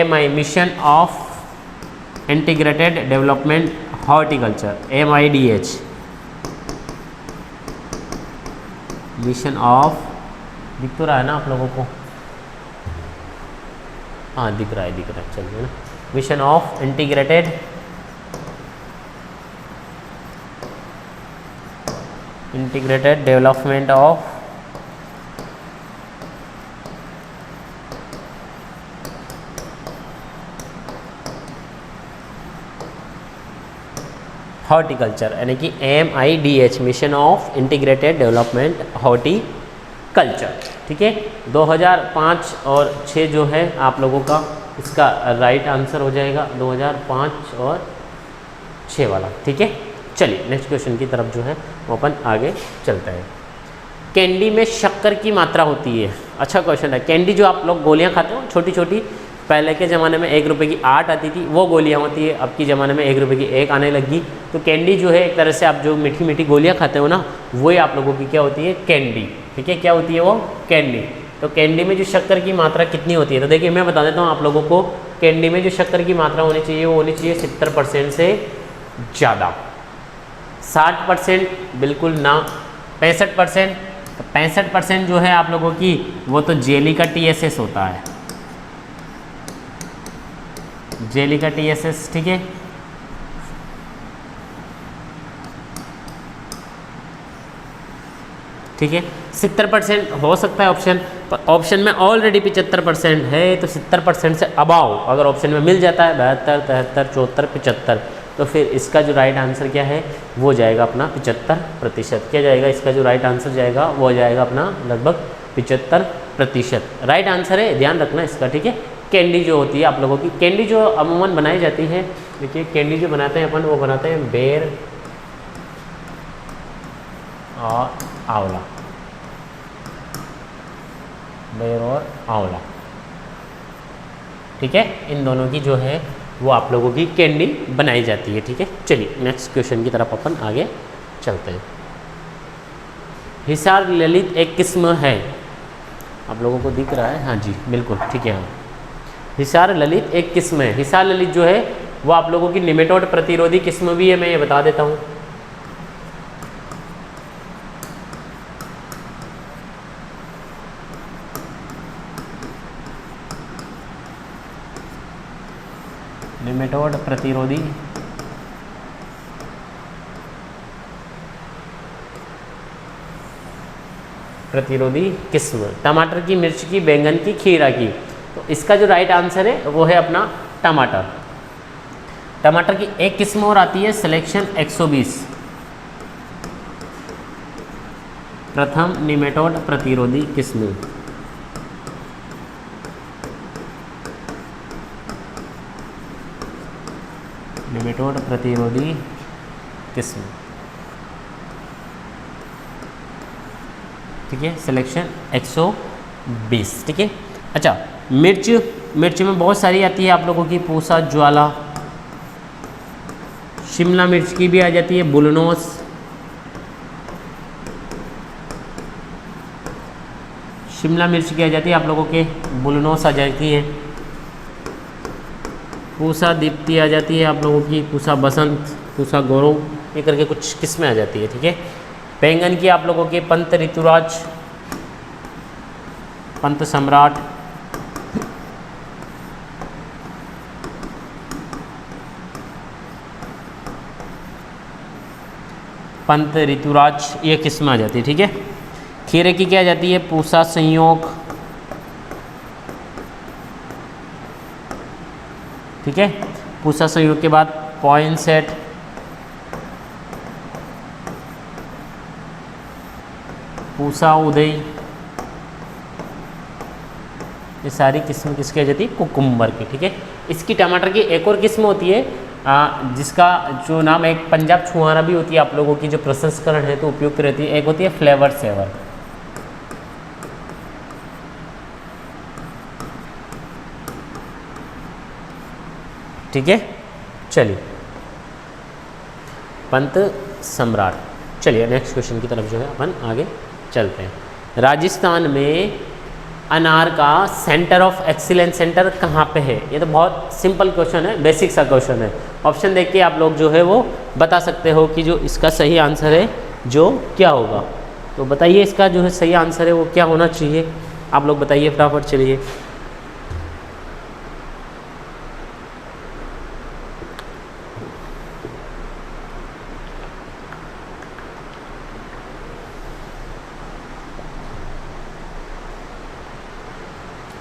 MI, mission of integrated development horticulture, MIDH, mission of, दिख तो रहा है ना आप लोगों को? हाँ दिख रहा है चलिए ना। Mission of integrated development of horticulture, यानी कि MIDH, mission of integrated development horticulture. ठीक है, 2005 और 6 जो है आप लोगों का इसका राइट आंसर हो जाएगा, 2005 और 6 वाला। ठीक है, चलिए नेक्स्ट क्वेश्चन की तरफ जो है अपन आगे चलते हैं। कैंडी में शक्कर की मात्रा होती है। अच्छा क्वेश्चन है। कैंडी जो आप लोग गोलियां खाते हो छोटी छोटी, पहले के ज़माने में 1 रुपये की 8 आती थी, वो गोलियां होती है। अब के ज़माने में 1 रुपये की 1 आने लगी। तो कैंडी जो है एक तरह से आप जो मीठी मीठी गोलियां खाते हो ना, वही आप लोगों की क्या होती है? कैंडी। ठीक है, क्या होती है वो? कैंडी। तो कैंडी में जो शक्कर की मात्रा कितनी होती है? तो देखिए मैं बता देता हूँ आप लोगों को। कैंडी में जो शक्कर की मात्रा होनी चाहिए वो होनी चाहिए 70% से ज़्यादा। 60% बिल्कुल ना, 65%। तो 65% जो है आप लोगों की वो तो जेली का TSS होता है, जेली का TSS। ठीक है, ठीक है, 70% हो सकता है ऑप्शन, पर ऑप्शन में ऑलरेडी 75% है। तो 70% से अबाव अगर ऑप्शन में मिल जाता है 72, 73, 74, 75, तो फिर इसका जो राइट आंसर क्या है वो जाएगा अपना 75%। क्या जाएगा? इसका जो राइट आंसर जाएगा वो जाएगा अपना लगभग 75% राइट आंसर है। ध्यान रखना इसका। ठीक है, कैंडी जो होती है आप लोगों की, कैंडी जो अमूमन बनाई जाती है, देखिए कैंडी जो बनाते हैं अपन वो बनाते हैं बेर और आंवला, बेर और आंवला। ठीक है, इन दोनों की जो है वो आप लोगों की कैंडी बनाई जाती है। ठीक है, चलिए नेक्स्ट क्वेश्चन की तरफ अपन आगे चलते हैं। हिसार ललित एक किस्म है, आप लोगों को दिख रहा है? हाँ जी बिल्कुल ठीक है। हाँ, हिसार ललित एक किस्म है। हिसार ललित जो है वो आप लोगों की निमेटोड प्रतिरोधी किस्म भी है, मैं ये बता देता हूँ। निमेटोड प्रतिरोधी किस्म, टमाटर की, मिर्च की, बैंगन की, खीरा की। तो इसका जो राइट आंसर है वो है अपना टमाटर। टमाटर की एक किस्म और आती है सिलेक्शन 120, प्रथम निमेटोड प्रतिरोधी किस्म। निमेटोड प्रतिरोधी किस्म। ठीक है, सिलेक्शन 120। ठीक है, अच्छा मिर्च में बहुत सारी आती है आप लोगों की, पूसा, ज्वाला, शिमला मिर्च की भी आ जाती है, बुलनोस, शिमला मिर्च की आ जाती है आप लोगों के, बुलनोस आ जाती है, पूसा दीप्ति आ जाती है आप लोगों की, पूसा बसंत, पूसा गौरव, ये करके कुछ किस्में आ जाती है। ठीक है, बैंगन की आप लोगों के पंत ऋतुराज, पंत सम्राट, पंत, ऋतुराज, ये किस्म आ जाती है। ठीक है, खीरे की क्या आ जाती है? पूसा संयोग। ठीक है, पूसा संयोग के बाद पॉइंसेट, पूसा उदय, ये सारी किस्म किसकी आ जाती है? कुकुम्बर की। ठीक है, इसकी टमाटर की एक और किस्म होती है जिसका जो नाम एक पंजाब छुआरा भी होती है, आप लोगों की जो प्रसंस्करण है तो उपयुक्त रहती है। एक होती है फ्लेवर सेवर। ठीक है, चलिए पंत सम्राट। चलिए नेक्स्ट क्वेश्चन की तरफ जो है अपन आगे चलते हैं। राजस्थान में अनार का सेंटर ऑफ एक्सीलेंस सेंटर कहाँ पे है? ये तो बहुत सिंपल क्वेश्चन है, बेसिक सा क्वेश्चन है। ऑप्शन देख के आप लोग जो है वो बता सकते हो कि जो इसका सही आंसर है जो क्या होगा। तो बताइए इसका जो है सही आंसर है वो क्या होना चाहिए, आप लोग बताइए फटाफट। चलिए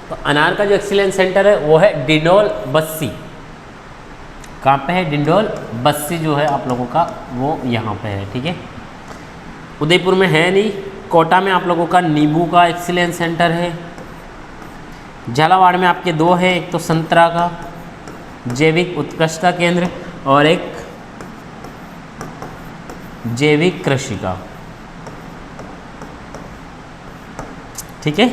तो अनार का जो एक्सीलेंस सेंटर है वो है डिंडोल बस्सी। कहाँ पे है? डिंडोल बस्सी जो है आप लोगों का वो यहाँ पे है। ठीक है, उदयपुर में है नहीं। कोटा में आप लोगों का नींबू का एक्सीलेंस सेंटर है। झालावाड़ में आपके दो है, एक तो संतरा का जैविक उत्कृष्टता केंद्र और एक जैविक कृषि का। ठीक है,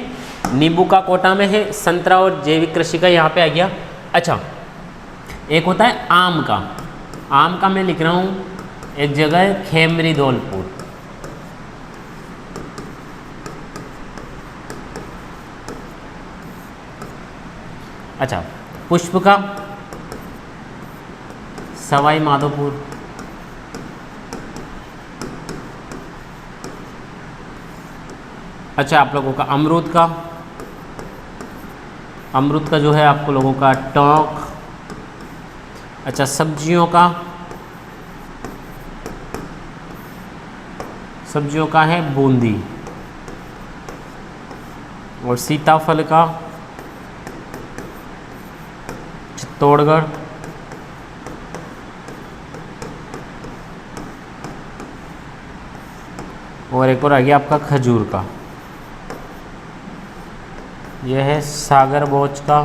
नींबू का कोटा में है, संतरा और जैविक कृषि का यहाँ पे आ गया। अच्छा, एक होता है आम का। आम का मैं लिख रहा हूँ, एक जगह है खेमरी धौलपुर। अच्छा, पुष्प का सवाई माधोपुर। अच्छा, आप लोगों का अमरूद का जो है आपको लोगों का टोंक। अच्छा, सब्जियों का है बूंदी। और सीताफल का चित्तौड़गढ़। और एक और आ गया आपका खजूर का, यह है सागर भोज का।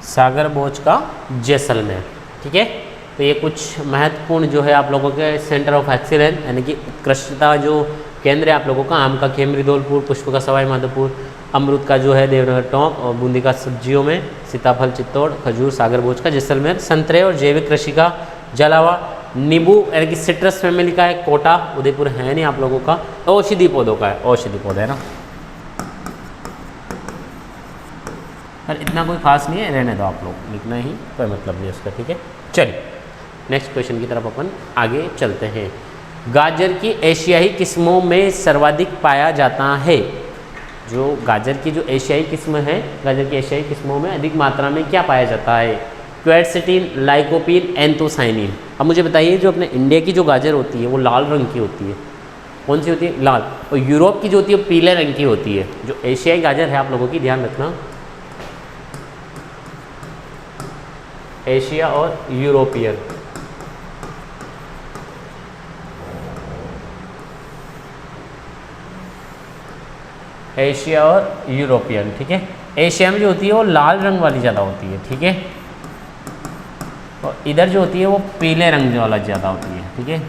सागर भोज का जैसलमेर। ठीक है, तो ये कुछ महत्वपूर्ण जो है आप लोगों के सेंटर ऑफ एक्सीलेंस यानी कि उत्कृष्टता जो केंद्र है आप लोगों का। आम का खेमरी धौलपुर, पुष्प का सवाई माधोपुर, अमरूद का जो है देवनगर टोंक और बूंदी का सब्जियों में सीताफल चित्तौड़, खजूर सागर भोज का जैसलमेर, संतरे और जैविक कृषि का झालावाड़, नींबू यानी कि सिट्रस फैमिली का है कोटा। उदयपुर है नहीं आप लोगों का। औषधि पौधों का है, औषधि पौधा है ना, पर इतना कोई खास नहीं है, रहने दो आप लोग, लिखना ही कोई मतलब नहीं उसका। ठीक है, चलिए नेक्स्ट क्वेश्चन की तरफ अपन आगे चलते हैं। गाजर की एशियाई किस्मों में सर्वाधिक पाया जाता है। जो गाजर की जो एशियाई किस्म है, गाजर की एशियाई किस्मों में अधिक मात्रा में क्या पाया जाता है? Quercetin, lycopene, anthocyanin. अब मुझे बताइए, जो अपने इंडिया की जो गाजर होती है वो लाल रंग की होती है, कौन सी होती है? लाल। और यूरोप की जो होती है वो पीले रंग की होती है। जो एशियाई गाजर है आप लोगों की, ध्यान रखना, एशिया और यूरोपियन। एशिया और यूरोपियन। ठीक है, एशिया में जो होती है वो लाल रंग वाली ज़्यादा होती है। ठीक है, और इधर जो होती है वो पीले रंग वाला ज़्यादा होती है। ठीक है,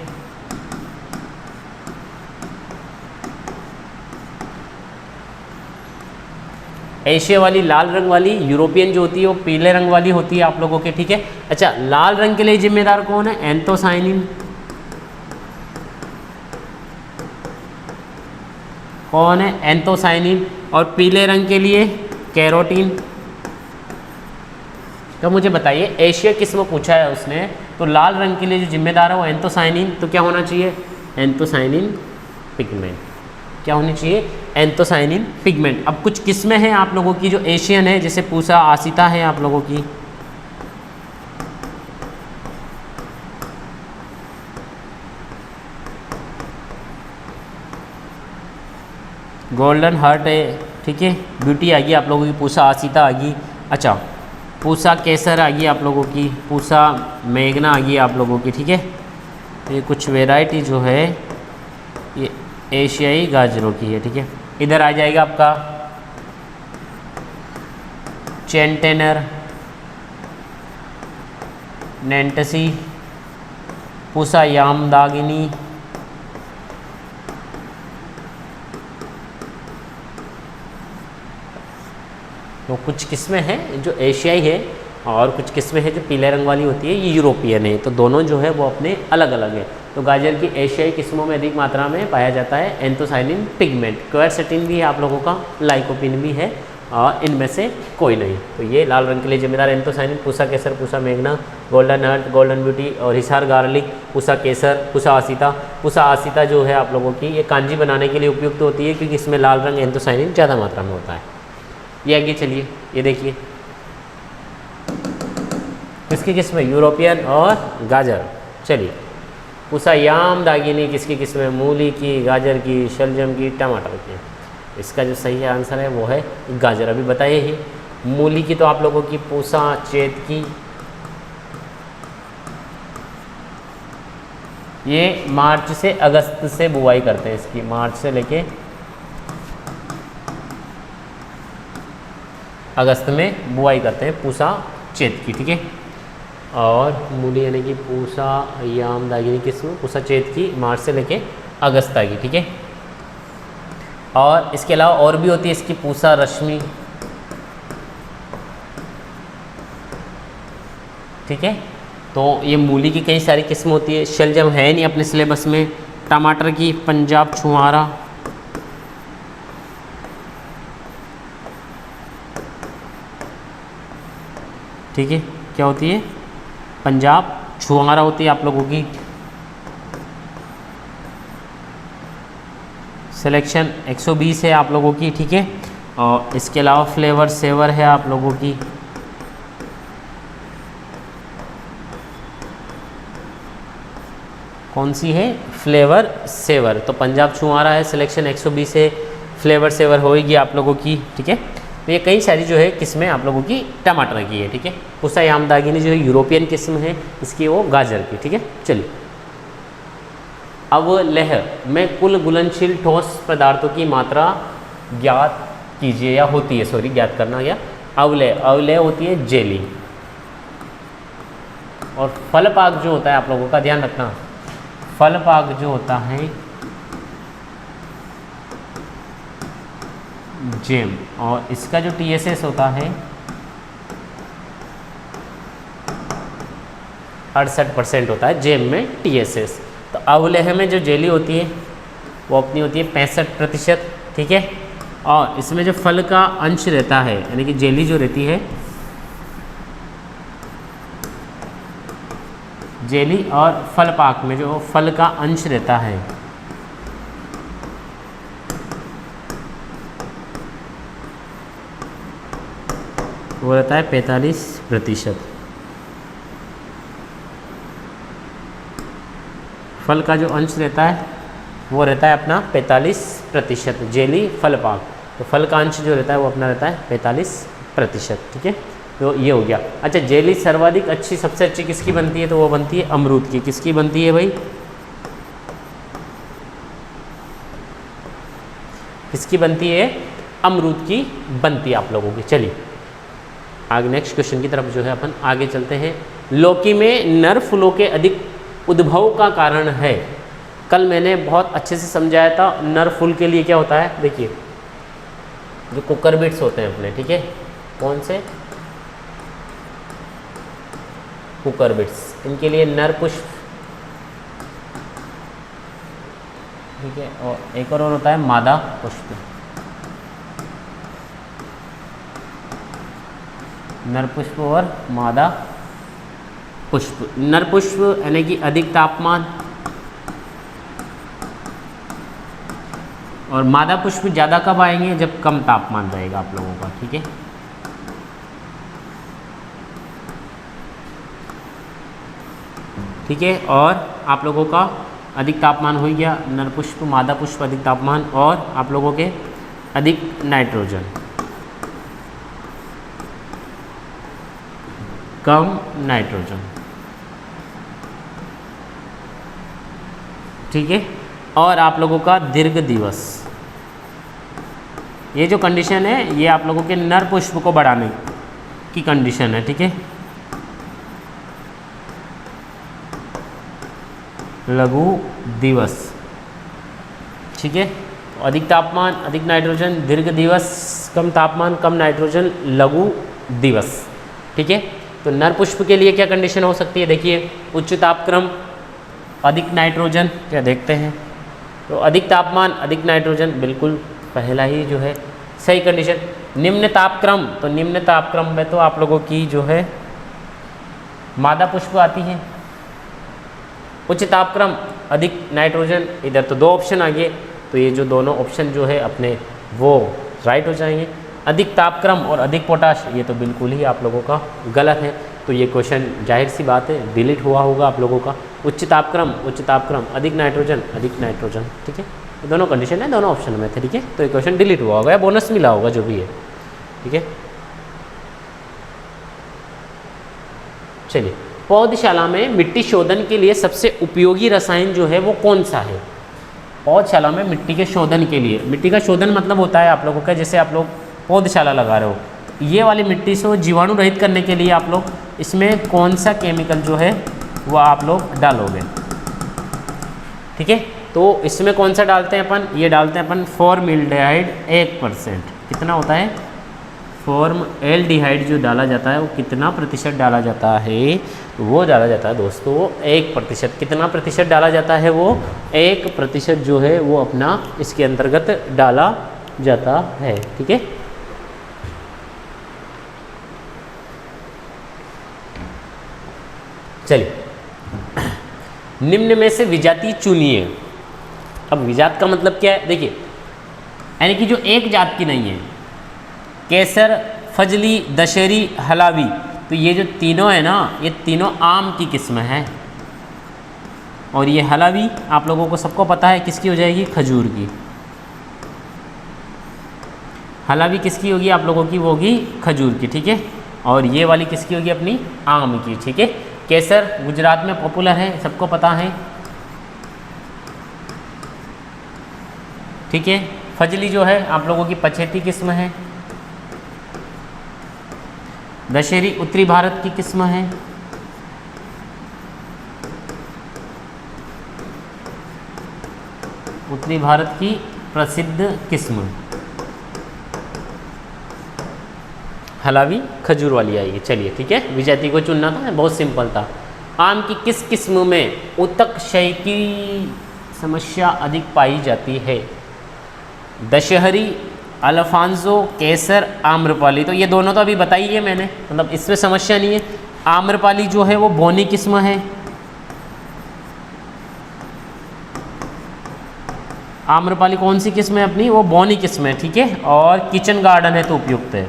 एशिया वाली लाल रंग वाली, यूरोपियन जो होती है वो पीले रंग वाली होती है आप लोगों के। ठीक है, अच्छा, लाल रंग के लिए जिम्मेदार कौन है? एंथोसाइनिन। कौन है? एंथोसाइनिन। और पीले रंग के लिए कैरोटीन। तो मुझे बताइए, एशिया किस्म पूछा है उसने, तो लाल रंग के लिए जो जिम्मेदार है वो एंथोसाइनिन, तो क्या होना चाहिए? Anthocyanin pigment. क्या होनी चाहिए, एंथोसाइनिन पिगमेंट। अब कुछ किस्में हैं आप लोगों की जो एशियन है, जैसे पूसा आसिता है आप लोगों की, गोल्डन हार्ट है, ठीक है, ब्यूटी आ गई आप लोगों की, पूसा आसिता आ गई। अच्छा, पूसा केसर आ गई आप लोगों की, पूसा मेघना आ गई आप लोगों की, ठीक है। ये कुछ वैरायटी जो है ये एशियाई गाजरों की है, ठीक है। इधर आ जाएगा आपका चेंटेनर, नेंटसी, पूसा यामदागिनी, तो कुछ किस्में हैं जो एशियाई है और कुछ किस्में हैं जो पीले रंग वाली होती है, ये यूरोपियन है। तो दोनों जो है वो अपने अलग अलग है। तो गाजर की एशियाई किस्मों में अधिक मात्रा में पाया जाता है एंथोसाइनिन पिगमेंट। क्वेरसेटिन भी है आप लोगों का, लाइकोपिन भी है, और इनमें से कोई नहीं। तो ये लाल रंग के लिए जिम्मेदार एंथोसाइनिन, पूसा केसर, पूसा मेघना, गोल्डन हर्ट, गोल्डन ब्यूटी और हिसार गार्लिक, पूसा केसर, पूसा आसिता। पूसा आसिता जो है आप लोगों की ये कांजी बनाने के लिए उपयुक्त होती है, क्योंकि इसमें लाल रंग एंथोसाइनिन ज़्यादा मात्रा में होता है। ये आगे चलिए, ये देखिए किसकी किस्में, यूरोपियन और गाजर। चलिए, पूसा याम दागिनी किसकी किस्में, मूली की, गाजर की, शलजम की, टमाटर की। इसका जो सही आंसर है वो है गाजर। अभी बताइए ही, मूली की तो आप लोगों की पूसा चेत की, ये मार्च से अगस्त से बुआई करते हैं इसकी, मार्च से लेके अगस्त में बुआई करते हैं पूसा चेत की, ठीक है। और मूली यानी कि पूसा याम दागिनी किस्म पूसा चेत की मार्च से लेके अगस्त तक की, ठीक है। और इसके अलावा और भी होती है इसकी पूसा रश्मि, ठीक है। तो ये मूली की कई सारी किस्म होती है। शलजम है नहीं अपने सिलेबस में। टमाटर की पंजाब छुआरा, ठीक है, क्या होती है, पंजाब छुआरा होती है आप लोगों की। सिलेक्शन 120 है आप लोगों की, ठीक है। और इसके अलावा फ्लेवर सेवर है आप लोगों की, कौन सी है, फ्लेवर सेवर। तो पंजाब छुआरा है, सिलेक्शन 120 है, फ्लेवर सेवर होएगी आप लोगों की, ठीक है। तो ये कई सारी जो है किस्में आप लोगों की टमाटर की है, ठीक है। पूसा याम दागिनी जो है यूरोपियन किस्म है, इसकी वो गाजर की, ठीक है। चलिए, अवलेह में कुल घुलनशील ठोस पदार्थों की मात्रा ज्ञात कीजिए, या होती है, सॉरी ज्ञात करना गया। अवलेह, अवलेह होती है जेली। और फलपाक जो होता है आप लोगों का ध्यान रखना, फलपाक जो होता है जेम, और इसका जो TSS होता है 68% होता है जेम में TSS। तो अवलेह में जो जेली होती है वो अपनी होती है 65%, ठीक है। और इसमें जो फल का अंश रहता है, यानी कि जेली जो रहती है, जेली और फल पाक में जो फल का अंश रहता है वो रहता है 45%। फल का जो अंश रहता है वो रहता है अपना 45%, जेली फल पाक। तो फल का अंश जो रहता है वो अपना रहता है 45%, ठीक है। तो ये हो गया। अच्छा, जेली सर्वाधिक अच्छी, सबसे अच्छी किसकी बनती है, तो वो बनती है अमरूद की। किसकी बनती है भाई, किसकी बनती है, अमरूद की बनती है आप लोगों की। चलिए आगे नेक्स्ट क्वेश्चन की तरफ जो है अपन आगे चलते हैं। लौकी में नर फूलों के अधिक उद्भव का कारण है। कल मैंने बहुत अच्छे से समझाया था नर फूल के लिए क्या होता है। देखिए, जो कुकरबिट्स होते हैं अपने, ठीक है, कौन से कुकरबिट्स, इनके लिए नर पुष्प, ठीक है। और एक और होता है मादा पुष्प, नर पुष्प और मादा पुष्प। नर पुष्प यानी कि अधिक तापमान, और मादा पुष्प ज़्यादा कब आएंगे, जब कम तापमान रहेगा आप लोगों का, ठीक है। ठीक है, और आप लोगों का अधिक तापमान हो गया, नर पुष्प मादा पुष्प अधिक तापमान, और आप लोगों के अधिक नाइट्रोजन, कम नाइट्रोजन, ठीक है। और आप लोगों का दीर्घ दिवस, ये जो कंडीशन है ये आप लोगों के नर पुष्प को बढ़ाने की कंडीशन है, ठीक है। लघु दिवस, ठीक है। अधिक तापमान अधिक नाइट्रोजन, दीर्घ दिवस, कम तापमान कम नाइट्रोजन, लघु दिवस, ठीक है। तो नर पुष्प के लिए क्या कंडीशन हो सकती है, देखिए उच्च तापक्रम अधिक नाइट्रोजन, क्या देखते हैं, तो अधिक तापमान अधिक नाइट्रोजन, बिल्कुल पहला ही जो है सही कंडीशन। निम्न तापक्रम, तो निम्न तापक्रम में तो आप लोगों की जो है मादा पुष्प आती है। उच्च तापक्रम अधिक नाइट्रोजन, इधर तो दो ऑप्शन आ गए, तो ये जो दोनों ऑप्शन जो है अपने वो राइट हो जाएंगे। अधिक तापक्रम और अधिक पोटाश, ये तो बिल्कुल ही आप लोगों का गलत है, तो ये क्वेश्चन जाहिर सी बात है डिलीट हुआ होगा आप लोगों का। उच्च तापक्रम अधिक नाइट्रोजन, ठीक है। ये दोनों कंडीशन है, दोनों ऑप्शन में थे, ठीक है। तो ये क्वेश्चन डिलीट हुआ होगा या बोनस मिला होगा, जो भी है, ठीक है। चलिए, पौधशाला में मिट्टी शोधन के लिए सबसे उपयोगी रसायन जो है वो कौन सा है। पौधशाला में मिट्टी के शोधन के लिए, मिट्टी का शोधन मतलब होता है आप लोगों का, जैसे आप लोग पौधशाला लगा रहे हो, ये वाली मिट्टी से जीवाणु रहित करने के लिए आप लोग इसमें कौन सा केमिकल जो है वो आप लोग डालोगे, ठीक है। तो इसमें कौन सा डालते हैं अपन, ये डालते हैं अपन फॉर्मल्डिहाइड 1%। कितना होता है, फॉर्मल्डिहाइड जो डाला जाता है वो कितना प्रतिशत डाला जाता है, तो वो डाला जाता है दोस्तों 1%। कितना प्रतिशत डाला जाता है, वो 1% जो है वो अपना इसके अंतर्गत डाला जाता है, ठीक है। चलिए, निम्न में से विजाति चुनिए। अब विजात का मतलब क्या है, देखिए यानी कि जो एक जात की नहीं है, केसर, फजली, दशहरी, हलावी, तो ये जो तीनों है ना, ये तीनों आम की किस्म है। और ये हलावी आप लोगों को सबको पता है किसकी हो जाएगी, खजूर की। हलावी किसकी होगी आप लोगों की, वो होगी खजूर की, ठीक है। और ये वाली किसकी होगी, अपनी आम की, ठीक है। केसर गुजरात में पॉपुलर है, सबको पता है, ठीक है। फजली जो है आप लोगों की पछेती किस्म है। दशहरी उत्तरी भारत की किस्म है। उत्तरी भारत की प्रसिद्ध किस्म। हलावी खजूर वाली आएगी। चलिए ठीक है, विजाति को चुनना था, बहुत सिंपल था। आम की किस किस्म में ऊतक क्षय की समस्या अधिक पाई जाती है? दशहरी, अल्फांसो, केसर, आम्रपाली। तो ये दोनों तो अभी बताई है मैंने, मतलब इसमें समस्या नहीं है। आम्रपाली जो है वो बोनी किस्म है। आम्रपाली कौन सी किस्म है अपनी, वो बोनी किस्म है, ठीक है। और किचन गार्डन है तो उपयुक्त है।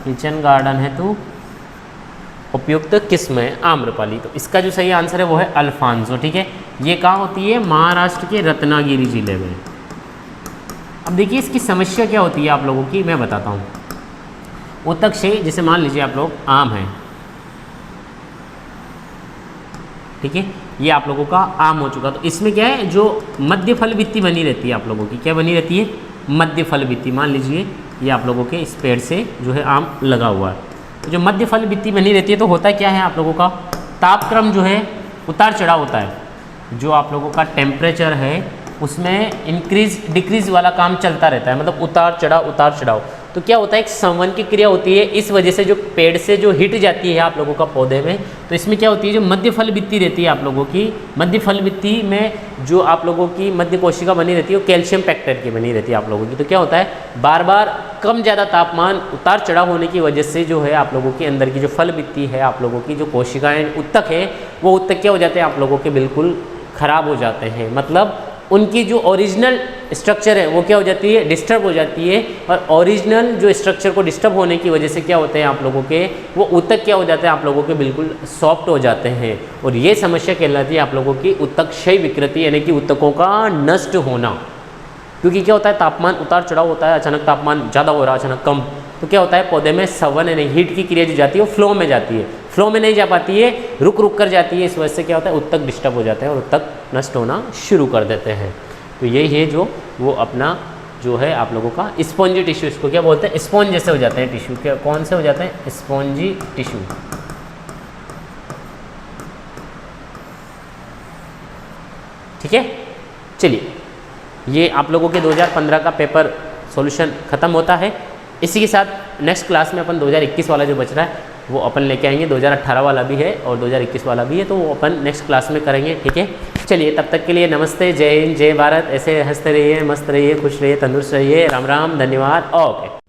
किचन गार्डन है तो उपयुक्त किस्म है आम्रपाली। तो इसका जो सही आंसर है वो है अल्फांसो, ठीक है। ये कहाँ होती है? महाराष्ट्र के रत्नागिरी जिले में। अब देखिए इसकी समस्या क्या होती है आप लोगों की, मैं बताता हूँ। ऊतक क्षय, जैसे मान लीजिए आप लोग आम है, ठीक है, ये आप लोगों का आम हो चुका। तो इसमें क्या है, जो मध्य फल भित्ति बनी रहती है आप लोगों की, क्या बनी रहती है? मध्य फल भित्ति। मान लीजिए ये आप लोगों के इस पेड़ से जो है आम लगा हुआ है, तो जो मध्य फल भित्ति बनी रहती है, तो होता क्या है आप लोगों का, तापक्रम जो है उतार चढ़ाव होता है। जो आप लोगों का टेम्परेचर है उसमें इंक्रीज डिक्रीज वाला काम चलता रहता है, मतलब उतार चढ़ाव। तो क्या होता है, एक संवन की क्रिया होती है। इस वजह से जो पेड़ से जो हिट जाती है आप लोगों का पौधे में, तो इसमें क्या होती है, जो मध्य फल भित्ति रहती है आप लोगों की, मध्य फल भित्ति में जो आप लोगों की मध्य कोशिका बनी रहती है वो कैल्शियम पैक्टाइड की बनी रहती है आप लोगों की। तो क्या होता है, बार बार कम ज़्यादा तापमान उतार चढ़ाव होने की वजह से जो है आप लोगों के अंदर की जो फल भित्ति है, आप लोगों की जो कोशिकाएँ उत्तक है, वो उत्तक क्या हो जाते हैं आप लोगों के बिल्कुल ख़राब हो जाते हैं। मतलब उनकी जो ओरिजिनल स्ट्रक्चर है वो क्या हो जाती है, डिस्टर्ब हो जाती है। और ओरिजिनल जो स्ट्रक्चर को डिस्टर्ब होने की वजह से क्या होते हैं आप लोगों के, वो उत्तक क्या हो जाते हैं आप लोगों के बिल्कुल सॉफ्ट हो जाते हैं। और ये समस्या कहलाती है आप लोगों की उत्तक क्षय विकृति, यानी कि उत्तकों का नष्ट होना। क्योंकि क्या होता है, तापमान उतार चढ़ाव होता है, अचानक तापमान ज़्यादा हो रहा है, अचानक कम, तो क्या होता है पौधे में संवन यानी हीट की क्रिया जो जाती है वो फ्लो में जाती है, फ्लो में नहीं जा पाती है, रुक रुक कर जाती है। इस वजह से क्या होता है, उत्तक डिस्टर्ब हो जाते हैं और उत्तक नष्ट होना शुरू कर देते हैं। तो यही है जो वो अपना जो है आप लोगों का स्पॉन्जी टिश्यू, इसको क्या बोलते हैं, स्पॉन्ज जैसे हो जाते हैं टिश्यू। क्या कौन से हो जाते हैं, स्पॉन्जी टिश्यू। ठीक है, चलिए ये आप लोगों के 2015 का पेपर सॉल्यूशन ख़त्म होता है। इसी के साथ नेक्स्ट क्लास में अपन 2021 वाला जो बच रहा है वो अपन लेके आएंगे। 2018 वाला भी है और 2021 वाला भी है, तो वो अपन नेक्स्ट क्लास में करेंगे। ठीक है, चलिए तब तक के लिए नमस्ते, जय हिंद, जय भारत। ऐसे हंसते रहिए, मस्त रहिए, खुश रहिए, तंदुरुस्त रहिए। राम राम, धन्यवाद, ओके।